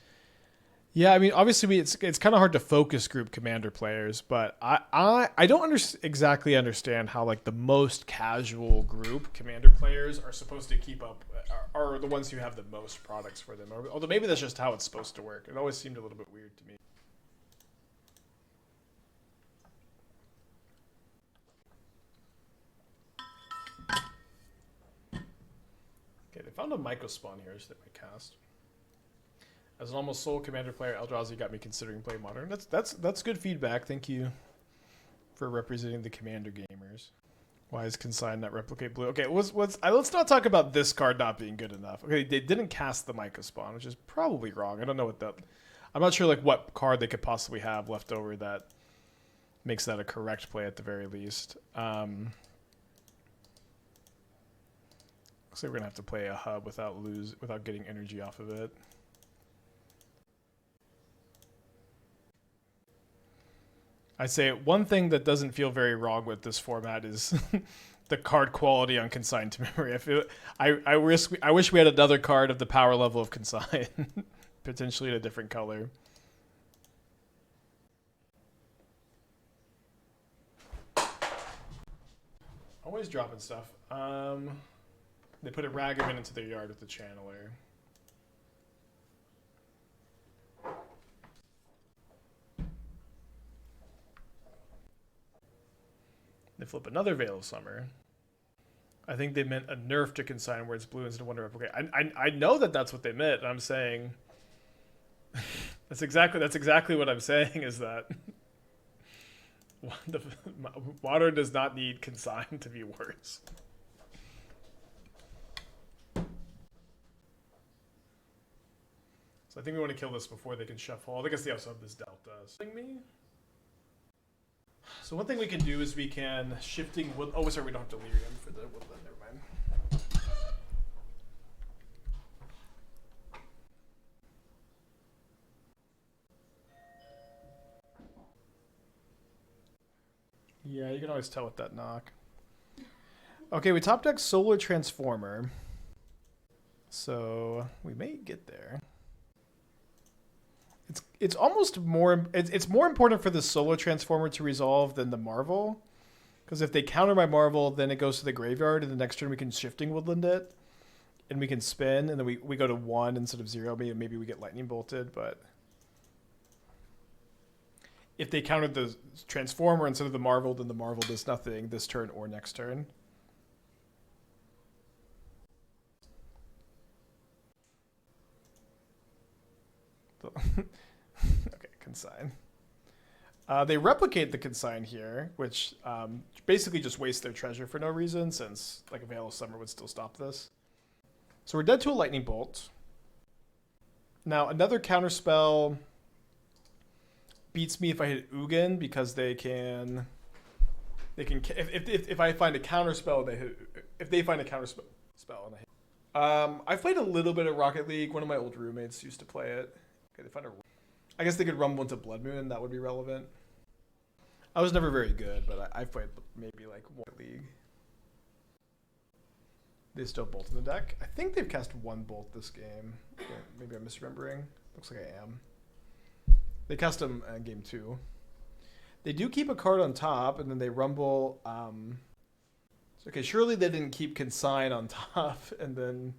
Yeah, I mean, obviously, it's kind of hard to focus group commander players, but I don't exactly understand how like the most casual group commander players are supposed to keep up, are the ones who have the most products for them. Although maybe that's just how it's supposed to work. It always seemed a little bit weird to me. Okay, they found a Mycospawn here that we cast. As an almost sole commander player, Eldrazi got me considering playing Modern. That's good feedback. Thank you for representing the commander gamers. Why is Consign not replicate blue? Okay, let's not talk about this card not being good enough. Okay, they didn't cast the Mycospawn, which is probably wrong. I don't know what that. I'm not sure like what card they could possibly have left over that makes that a correct play at the very least. Looks like we're gonna have to play a hub without getting energy off of it. I'd say one thing that doesn't feel very wrong with this format is the card quality on Consign to Memory. I wish we had another card of the power level of Consign, potentially in a different color. Always dropping stuff. They put a Ragavan into their yard with the Channeler. They flip another Veil of Summer. I think they meant a nerf to Consign where it's blue instead of Wonder Replicate. I know that that's what they meant. And I'm saying that's exactly what I'm saying is that Modern does not need Consign to be worse. So I think we want to kill this before they can shuffle. I guess they also have this Delta. So one thing we can do is we can Shifting Woodland. Oh, sorry, we don't have Delirium for the Woodland. Never mind. Yeah, you can always tell with that knock. Okay, we top deck Solar Transformer. So we may get there. It's almost more. It's more important for the Solar Transformer to resolve than the Marvel, because if they counter my Marvel, then it goes to the graveyard, and the next turn we can Shifting Woodland it, and we can spin, and then we go to 1 instead of 0. Maybe we get Lightning Bolted, but if they countered the Transformer instead of the Marvel, then the Marvel does nothing this turn or next turn. Okay, Consign. They replicate the Consign here, which basically just wastes their treasure for no reason, since like a Veil of Summer would still stop this. So we're dead to a Lightning Bolt. Now another counterspell beats me if I hit Ugin, because they can if I find a counterspell, if they find a counterspell and I hit. I played a little bit of Rocket League. One of my old roommates used to play it. Okay, they find a. I guess they could rumble into Blood Moon. That would be relevant. I was never very good, but I've played maybe like one league. They still bolt in the deck. I think they've cast one bolt this game. Yeah, maybe I'm misremembering. Looks like I am. They cast them in game 2. They do keep a card on top, and then they rumble. Okay, surely they didn't keep Consign on top, and then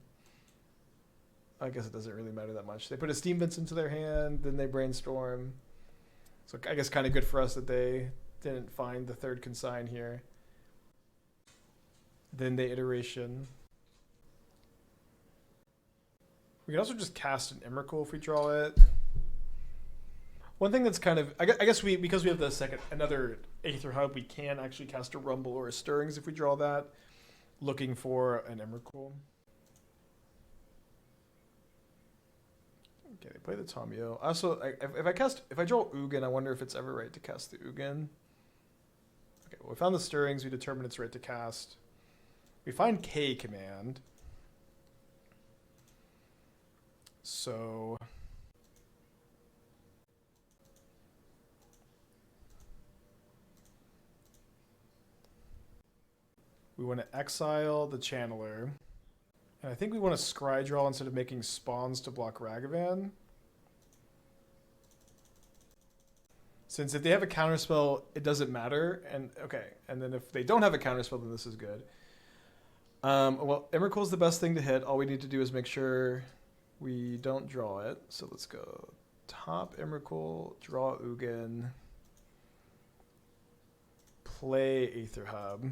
I guess it doesn't really matter that much. They put a Steam Vince into their hand, then they brainstorm. So I guess kind of good for us that they didn't find the third Consign here. Then they iteration. We can also just cast an Emrakul if we draw it. One thing that's kind of, I guess because we have the another Aether Hub, we can actually cast a Rumble or a Stirrings if we draw that, looking for an Emrakul. Okay, they play the Tamio. Also, if I draw Ugin, I wonder if it's ever right to cast the Ugin. Okay, well, we found the Stirrings. We determined it's right to cast. We find K command. So we want to exile the Channeler. And I think we want to scry draw instead of making spawns to block Ragavan. Since if they have a counterspell, it doesn't matter. And okay, and then if they don't have a counterspell, then this is good. Well, Emrakul is the best thing to hit. All we need to do is make sure we don't draw it. So let's go top Emrakul, draw Ugin, play Aether Hub.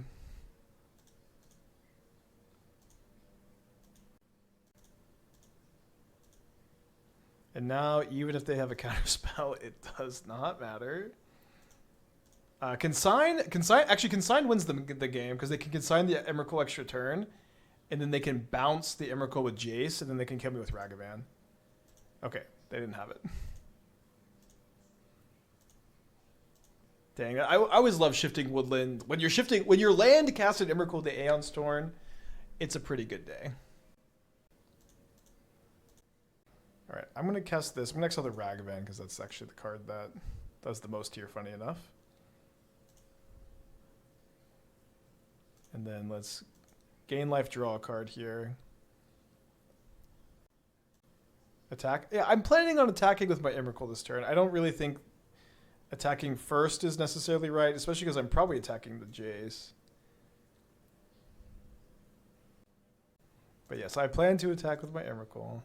And now, even if they have a counterspell, it does not matter. Consign wins the game because they can consign the Emrakul extra turn, and then they can bounce the Emrakul with Jace, and then they can kill me with Ragavan. Okay, they didn't have it. Dang, I always love Shifting Woodland. When your land casted Emrakul the Aeons Torn, it's a pretty good day. All right, I'm going to cast this. I'm going to exile the Ragavan because that's actually the card that does the most here, funny enough. And then let's gain life, draw a card here. Attack. Yeah, I'm planning on attacking with my Emrakul this turn. I don't really think attacking first is necessarily right, especially because I'm probably attacking the Jace. But yes, I plan to attack with my Emrakul.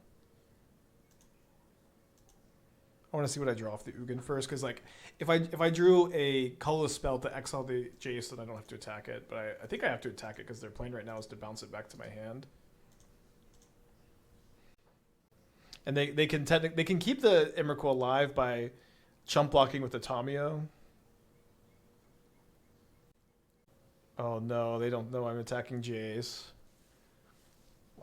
I want to see what I draw off the Ugin first, because like if I drew a colorless spell to exile the Jace, then I don't have to attack it. But I think I have to attack it because their plan right now is to bounce it back to my hand. And they can keep the Emrakul alive by chump blocking with the Tamio. Oh no, they don't know I'm attacking Jace.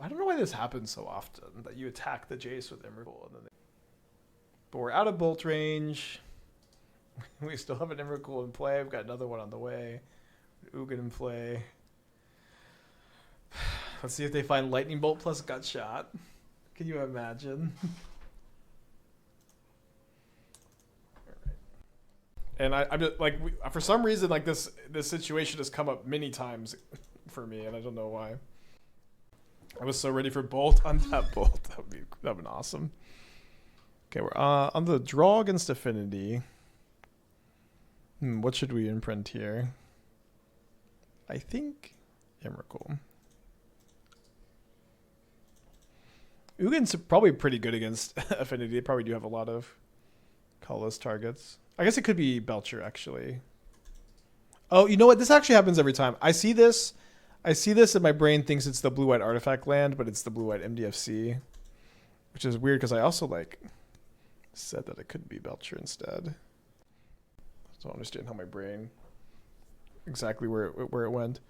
I don't know why this happens so often, that you attack the Jace with Emrakul and then but we're out of bolt range. We still have an Emrakul in play. We've got another one on the way. Ugin in play. Let's see if they find Lightning Bolt plus Gut Shot. Can you imagine? And I'm just like, for some reason, like this situation has come up many times for me, and I don't know why. I was so ready for Bolt, untap Bolt. That'd been awesome. Okay, we're on the draw against Affinity. What should we imprint here? I think Emrakul. Ugin's probably pretty good against Affinity. They probably do have a lot of colorless targets. I guess it could be Belcher, actually. Oh, you know what? This actually happens every time. I see this, and my brain thinks it's the blue-white artifact land, but it's the blue-white MDFC. Which is weird, because I also, like, said that it could be Belcher instead. I don't understand how my brain... exactly where it went.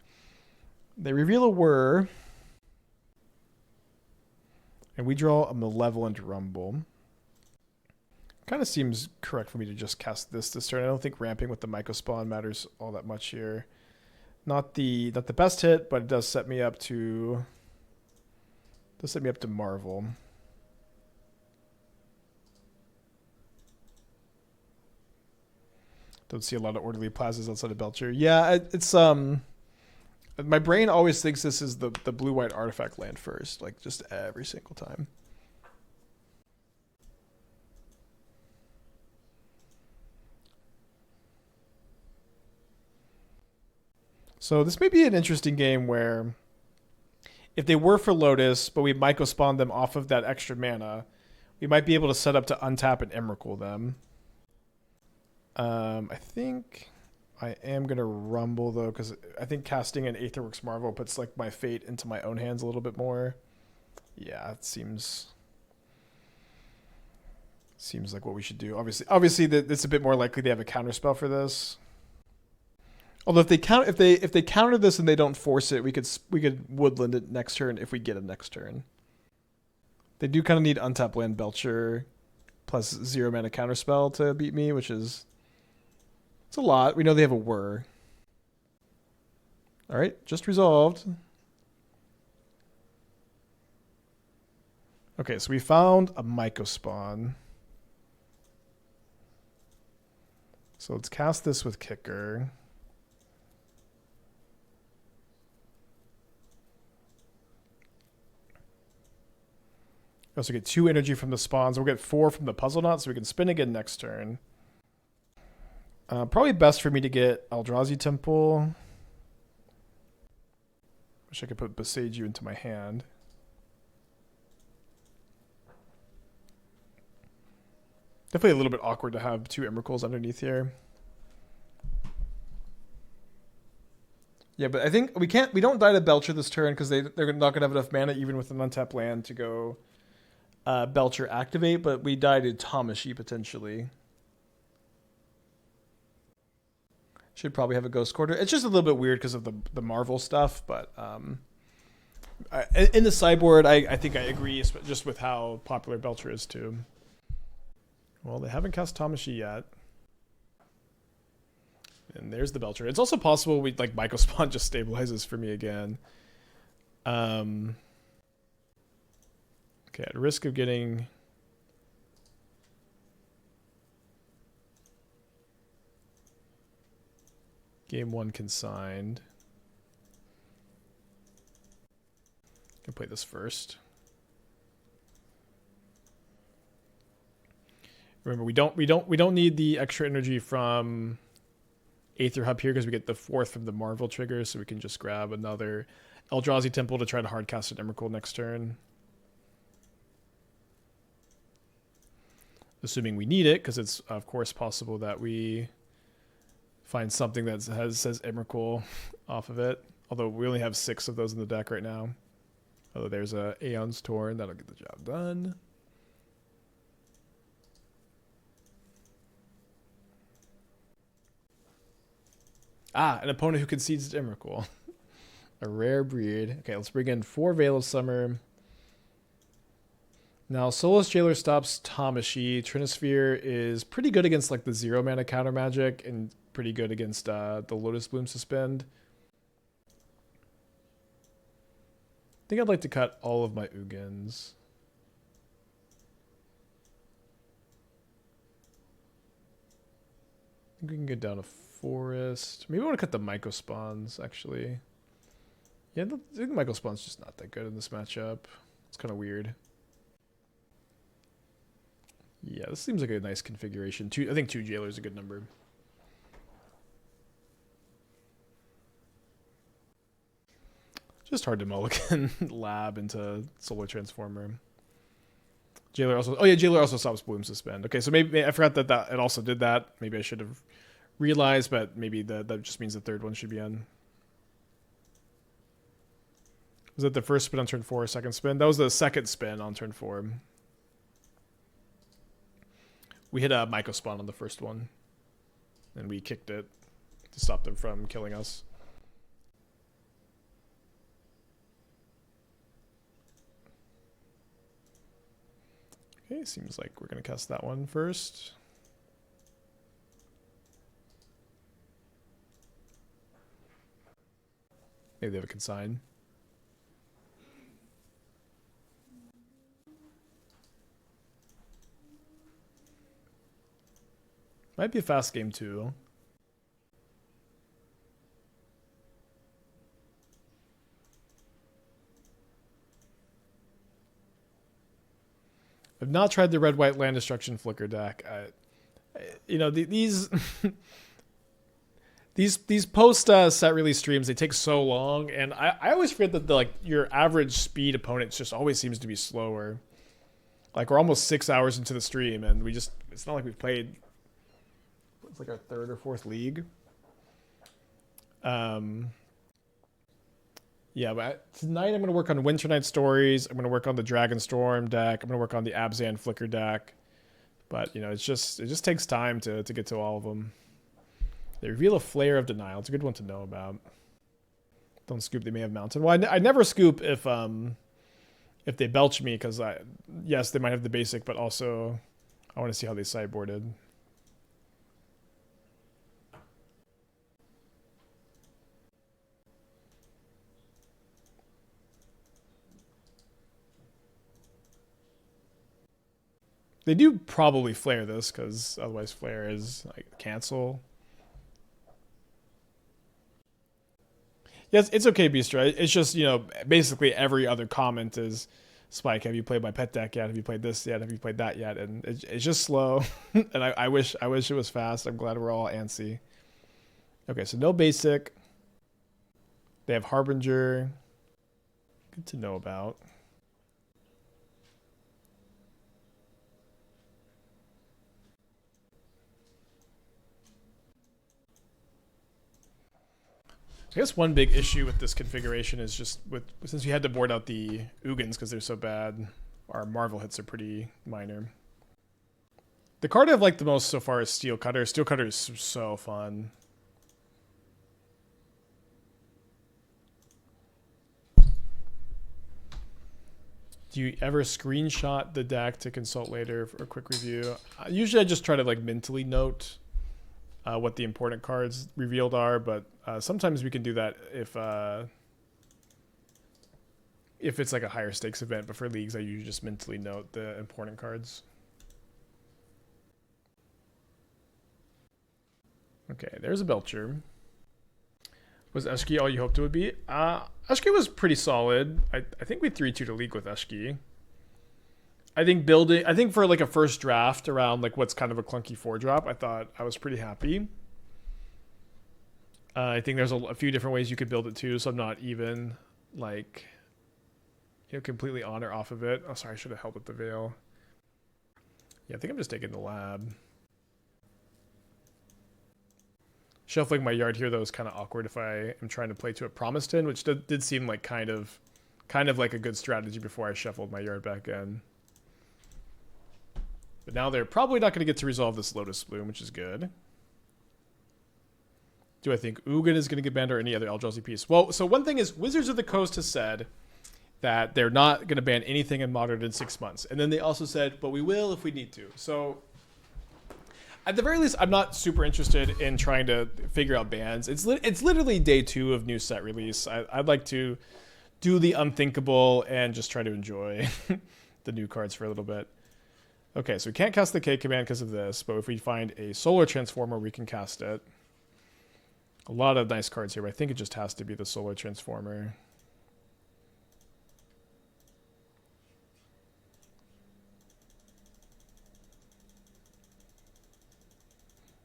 They reveal a whir. And we draw a Malevolent Rumble. Kind of seems correct for me to just cast this turn. I don't think ramping with the Mycospawn matters all that much here. Not the best hit, but it does set me up to Marvel. Don't see a lot of orderly plazas outside of Belcher. Yeah, it's my brain always thinks this is the blue-white artifact land first, like just every single time. So this may be an interesting game where if they were for Lotus, but we Mycospawn them off of that extra mana, we might be able to set up to untap and Emrakul them. I think I am going to Rumble, though, because I think casting an Aetherworks Marvel puts like my fate into my own hands a little bit more. Yeah, it seems like what we should do. Obviously, it's a bit more likely they have a counterspell for this. Although if they counter this and they don't force it, we could Woodland it next turn if we get a next turn. They do kind of need untap land Belcher plus 0 mana counterspell to beat me, which is it's a lot. We know they have a Whir. All right, just resolved. Okay, so we found a Mycospawn. So let's cast this with Kicker. We also get 2 energy from the spawns. We'll get 4 from the Puzzleknot, so we can spin again next turn. Probably best for me to get Eldrazi Temple. Wish I could put Boseiju into my hand. Definitely a little bit awkward to have 2 Emrakuls underneath here. Yeah, but I think we don't die to Belcher this turn because they're not gonna have enough mana even with an untapped land to go Belcher activate, but we die to Tamashii potentially. Should probably have a Ghost Quarter. It's just a little bit weird because of the Marvel stuff, but in the sideboard, I think I agree just with how popular Belcher is too. Well, they haven't cast Tamashii yet. And there's the Belcher. It's also possible we like Mycospawn just stabilizes for me again. Okay, at risk of getting Game 1 consigned. Can play this first. Remember, we don't need the extra energy from Aether Hub here because we get the 4th from the Marvel trigger, so we can just grab another Eldrazi Temple to try to hardcast an Emrakul next turn. Assuming we need it, because it's of course possible that we find something that says Emrakul off of it. Although we only have 6 of those in the deck right now. Although there's a Aeons Torn, that'll get the job done. Ah, an opponent who concedes to Emrakul. A rare breed. Okay, let's bring in 4 Veil of Summer. Now, Soulless Jailer stops Tamashii. Trinisphere is pretty good against like the 0 mana counter magic and pretty good against the Lotus Bloom Suspend. I think I'd like to cut all of my Ugins. I think we can get down to Forest. Maybe I want to cut the Mycospawns, actually. Yeah, I think Mycospawn's just not that good in this matchup. It's kind of weird. Yeah, this seems like a nice configuration. I think 2 Jailer is a good number. Just hard to mulligan Lab into Solar Transformer. Jailer also... Oh yeah, Jailer also stops Bloom Suspend. Okay, so maybe... I forgot that it also did that. Maybe I should have realized, but maybe that just means the 3rd one should be on. Was that the first spin on turn 4 or second spin? That was the second spin on turn 4. We hit a Mycospawn on the first one. And we kicked it to stop them from killing us. Okay, seems like we're going to cast that one first. Maybe they have a consign. Might be a fast game too. I've not tried the red-white land destruction flicker deck. You know, these these post set release streams, they take so long, and I always forget that like your average speed opponents just always seems to be slower. Like we're almost 6 hours into the stream, and it's not like we've played. It's like our third or fourth league. Yeah, but tonight I'm going to work on Winter Night Stories. I'm going to work on the Dragonstorm deck. I'm going to work on the Abzan Flicker deck. But, you know, it just takes time to get to all of them. They reveal a Flare of Denial. It's a good one to know about. Don't scoop, they may have Mountain. Well, I never scoop if they belch me, because yes, they might have the basic, but also I want to see how they sideboarded. They do probably flare this, because otherwise flare is like cancel. Yes, it's okay, Beastra. It's just, you know, basically every other comment is, Spike, have you played my pet deck yet? Have you played this yet? Have you played that yet? And it's just slow. And I wish it was fast. I'm glad we're all antsy. Okay, so no basic. They have Harbinger. Good to know about. I guess one big issue with this configuration is just since we had to board out the Ugins because they're so bad, our Marvel hits are pretty minor. The card I've liked the most so far is Steel Cutter. Steel Cutter is so fun. Do you ever screenshot the deck to consult later for a quick review? Usually I just try to like mentally note what the important cards revealed are, but sometimes we can do that if it's like a higher stakes event. But for leagues, I usually just mentally note the important cards. Okay, there's a Belcher. Was Eshki all you hoped it would be? Eshki was pretty solid. I think we 3-2'd a league with Eshki. I think for like a first draft around like what's kind of a clunky 4-drop, I thought I was pretty happy. I think there's a few different ways you could build it too, so I'm not even like, you know, completely on or off of it. Oh, sorry, I should have held up the veil. Yeah, I think I'm just taking the lab. Shuffling my yard here though is kind of awkward if I am trying to play to a Promised Land, which did seem like kind of like a good strategy before I shuffled my yard back in. But now they're probably not going to get to resolve this Lotus Bloom, which is good. Do I think Ugin is going to get banned or any other Eldrazi piece? Well, so one thing is Wizards of the Coast has said that they're not going to ban anything in Modern in 6 months. And then they also said, but we will if we need to. So at the very least, I'm not super interested in trying to figure out bans. It's literally day 2 of new set release. I'd like to do the unthinkable and just try to enjoy the new cards for a little bit. Okay, so we can't cast the K command because of this, but if we find a Solar Transformer, we can cast it. A lot of nice cards here, but I think it just has to be the Solar Transformer.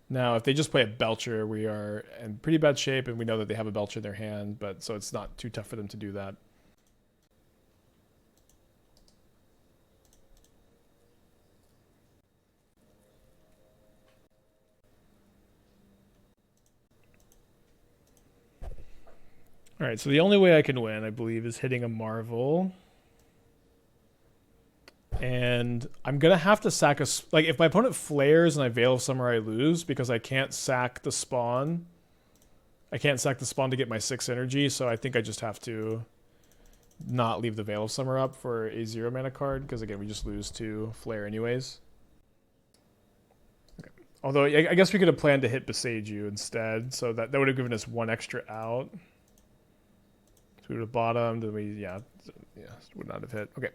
Now, if they just play a Belcher, we are in pretty bad shape, and we know that they have a Belcher in their hand, but so it's not too tough for them to do that. All right, so the only way I can win, I believe, is hitting a Marvel. And I'm going to have to sack a... Like, if my opponent flares and I Veil of Summer, I lose because I can't sack the spawn. I can't sack the spawn to get my 6 energy, so I think I just have to not leave the Veil of Summer up for a 0-mana card, because, again, we just lose to flare anyways. Okay. Although, I guess we could have planned to hit Boseiju instead, so that would have given us 1 extra out. So we would have bottomed, and yeah, would not have hit. Okay.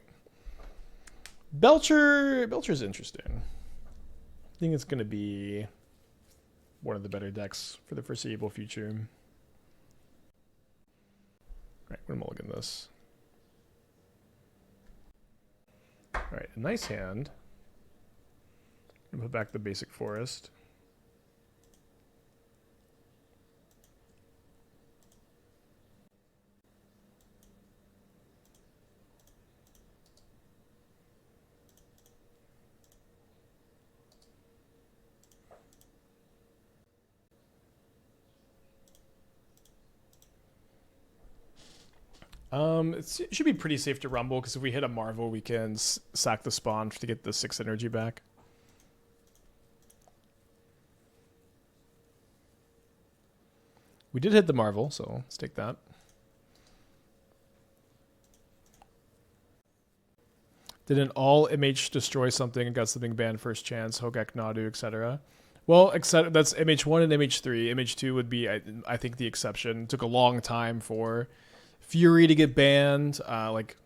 Belcher's interesting. I think it's going to be one of the better decks for the foreseeable future. All right, we're going to mulligan this. All right, a nice hand. I'm gonna put back the basic forest. It should be pretty safe to rumble because if we hit a Marvel, we can sack the spawn to get the 6 energy back. We did hit the Marvel, so let's take that. Did an all MH destroy something and got something banned first chance, Hogak Nadu, etc.? Well, that's MH1 and MH3. MH2 would be, I think, the exception. It took a long time for Fury to get banned, like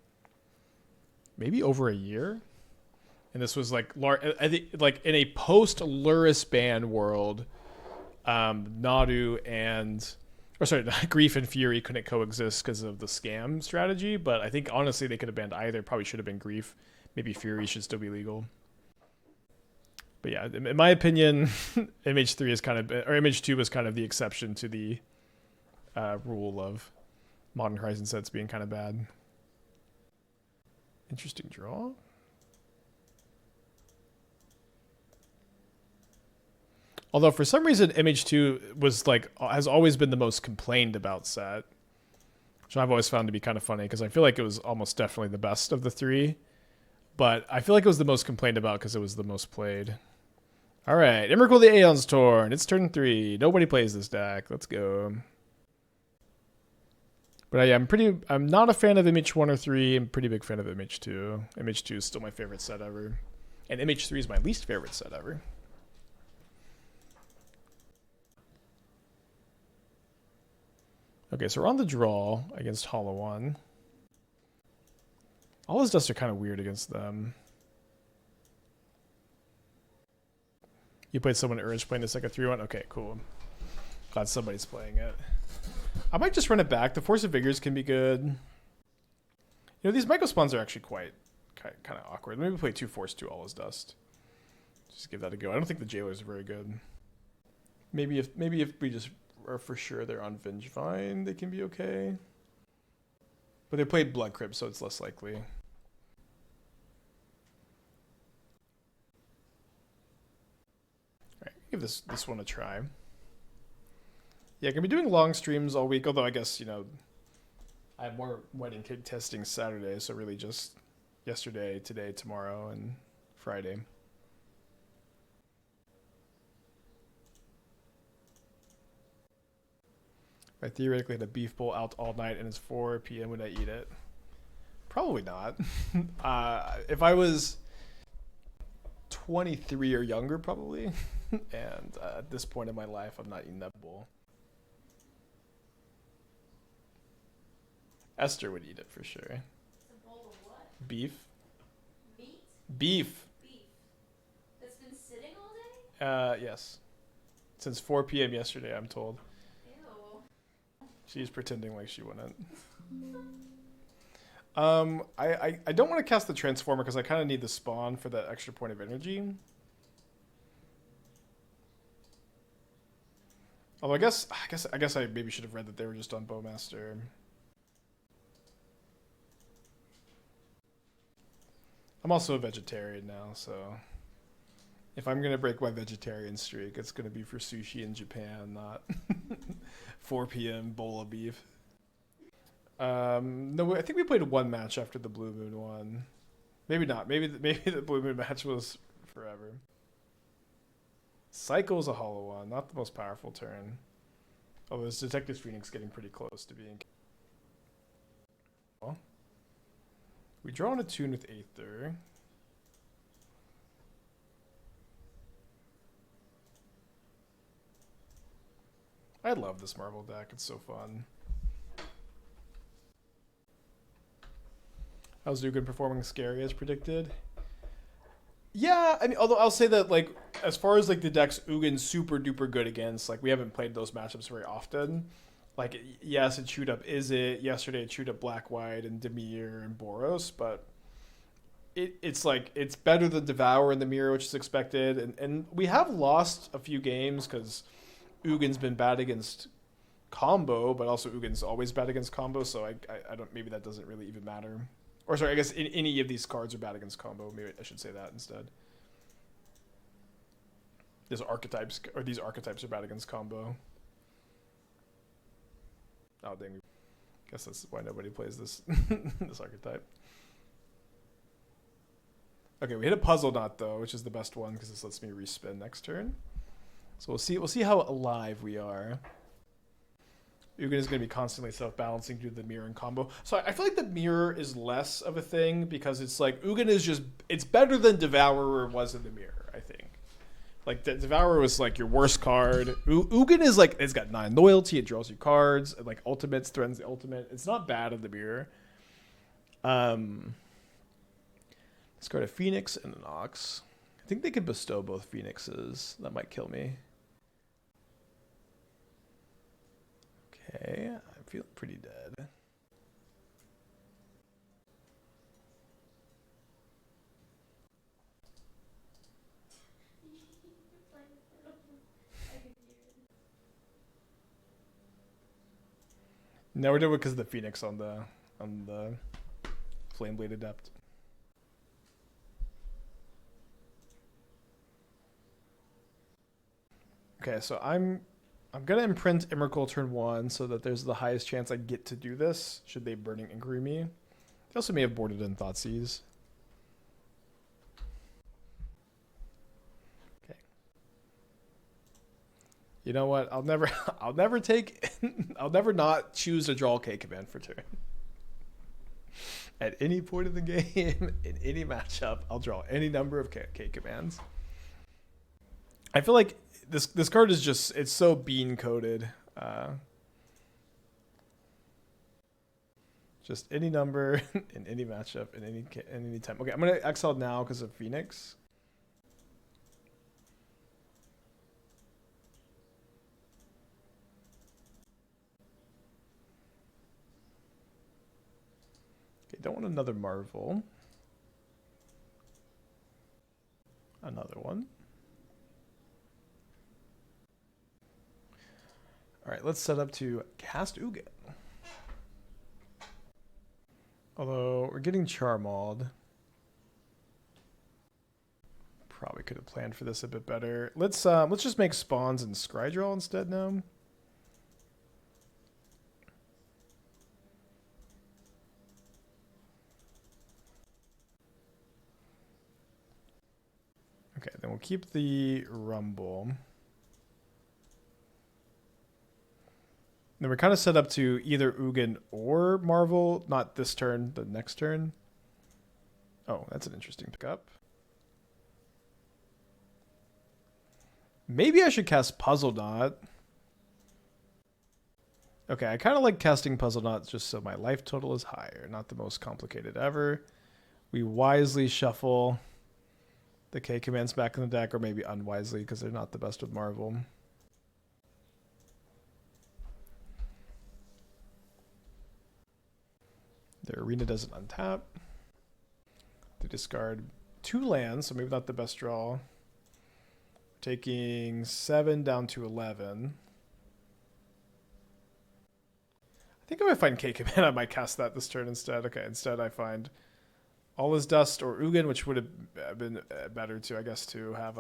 maybe over a year. And this was like, I think, like in a post-Luris ban world, Nadu and, or sorry, Grief and Fury couldn't coexist because of the scam strategy. But I think honestly they could have banned either. Probably should have been Grief. Maybe Fury should still be legal. But yeah, in my opinion, MH3 is kind of, or MH2 was kind of the exception to the rule of Modern Horizon sets being kind of bad. Interesting draw. Although for some reason MH2 was like, has always been the most complained about set, which I've always found to be kind of funny because I feel like it was almost definitely the best of the three. But I feel like it was the most complained about because it was the most played. All right, Emrakul the Aeons Torn. It's turn 3. Nobody plays this deck. Let's go. But I'm not a fan of MH1 or 3. I'm a pretty big fan of MH2. MH2 is still my favorite set ever. And MH3 is my least favorite set ever. Okay, so we're on the draw against Hollow One. All his dusts are kind of weird against them. You played someone Urge playing this like a 3-1? Okay, cool. Glad somebody's playing it. I might just run it back. The Force of Vigors can be good. You know, these Mycospawns are actually quite kind of awkward. Maybe play 2 Force 2 All His Dust. Just give that a go. I don't think the Jailers are very good. Maybe if we just are for sure they're on Vengevine, they can be okay. But they played Blood Crypt, so it's less likely. Alright, give this one a try. Yeah, gonna be doing long streams all week, although I guess, you know, I have more wedding cake testing Saturday, so really just yesterday, today, tomorrow, and Friday. I theoretically had a beef bowl out all night and it's 4 p.m. would I eat it? Probably not. If I was 23 or younger, probably. And at this point in my life, I'm not eating that bowl. Esther would eat it for sure. It's a bowl of what? Beef. Meat? Beef. Beef. That's been sitting all day? Yes. Since 4 p.m. yesterday, I'm told. Ew. She's pretending like she wouldn't. I don't want to cast the Transformer because I kind of need the spawn for that extra point of energy. Although I guess I maybe should have read that they were just on Bowmaster. I'm also a vegetarian now, so if I'm gonna break my vegetarian streak, it's gonna be for sushi in Japan, not 4 p.m. bowl of beef. No, I think we played one match after the Blue Moon one. Maybe not. Maybe the Blue Moon match was forever. Cycle's a hollow one, not the most powerful turn. Although this Detective Phoenix getting pretty close to being. Well, we draw on Attune with Aether. I love this Marvel deck. It's so fun. How's Ugin performing? Scary as predicted? Yeah, I mean, although I'll say that, like, as far as, like, the decks Ugin's super duper good against, like, we haven't played those matchups very often. Like, yes, it chewed up Is It. Yesterday it chewed up Black White and Dimir and Boros, but it's like it's better than Devour in the mirror, which is expected, and we have lost a few games because Ugin's been bad against combo, but also Ugin's always bad against combo, so I don't, maybe that doesn't really even matter. Or sorry, I guess any of these cards are bad against combo. Maybe I should say that instead. These archetypes are bad against combo. Oh dang! Guess that's why nobody plays this this archetype. Okay, we hit a Puzzleknot though, which is the best one because this lets me respin next turn. So we'll see how alive we are. Ugin is going to be constantly self-balancing due to the mirror and combo. So I feel like the mirror is less of a thing because it's like Ugin is just, it's better than Devourer was in the mirror, I think. Like Devourer was like your worst card. Ugin is like, it's got 9 loyalty, it draws you cards, it like ultimates, threatens the ultimate. It's not bad in the mirror. Let's go to Phoenix and an Ox. I think they could bestow both Phoenixes. That might kill me. Okay, I'm feeling pretty dead. No, we're doing it because of the Phoenix on the Flameblade Adept. Okay, so I'm gonna imprint Emrakul turn 1 so that there's the highest chance I get to do this should they Burning Inquiry me. They also may have boarded in Thoughtseize. Okay. You know what? I'll never not choose a draw K command for turn. At any point in the game, in any matchup, I'll draw any number of K commands. I feel like this card is just, it's so bean coded. Just any number in any matchup in any time. Okay, I'm gonna exile now because of Phoenix. Okay, don't want another Marvel. Another one. All right, let's set up to cast Ugin. Although we're getting Charmauled. Probably could have planned for this a bit better. Let's just make spawns and Scrydraw instead now. Okay, then we'll keep the Rumble. Then we're kind of set up to either Ugin or Marvel. Not this turn, the next turn. Oh, that's an interesting pickup. Maybe I should cast Puzzleknot. Okay, I kind of like casting Puzzleknot just so my life total is higher. Not the most complicated ever. We wisely shuffle the K commands back in the deck, or maybe unwisely because they're not the best with Marvel. Their arena doesn't untap. They discard 2 lands, so maybe not the best draw. Taking 7 down to 11. I think if I find K command, I might cast that this turn instead. Okay, instead I find All Is Dust or Ugin, which would have been better to, I guess, to have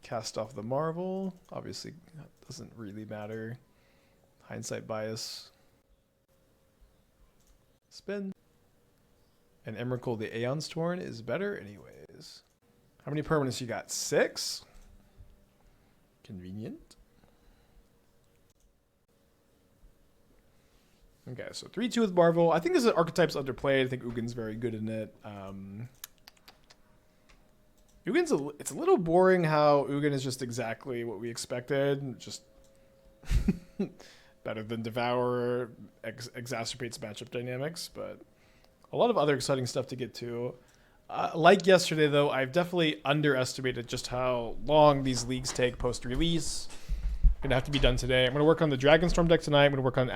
cast off the Marvel. Obviously, that doesn't really matter. Hindsight bias. Spin. And Emrakul, the Aeons Torn, is better anyways. How many permanents you got? 6? Convenient. Okay, so 3-2 with Marvel. I think this archetype's underplayed. I think Ugin's very good in it. Ugin's it's a little boring how Ugin is just exactly what we expected. Just better than Devourer, exacerbates matchup dynamics, but a lot of other exciting stuff to get to. Like yesterday, though, I've definitely underestimated just how long these leagues take post-release. Gonna have to be done today. I'm gonna work on the Dragonstorm deck tonight. I'm gonna work on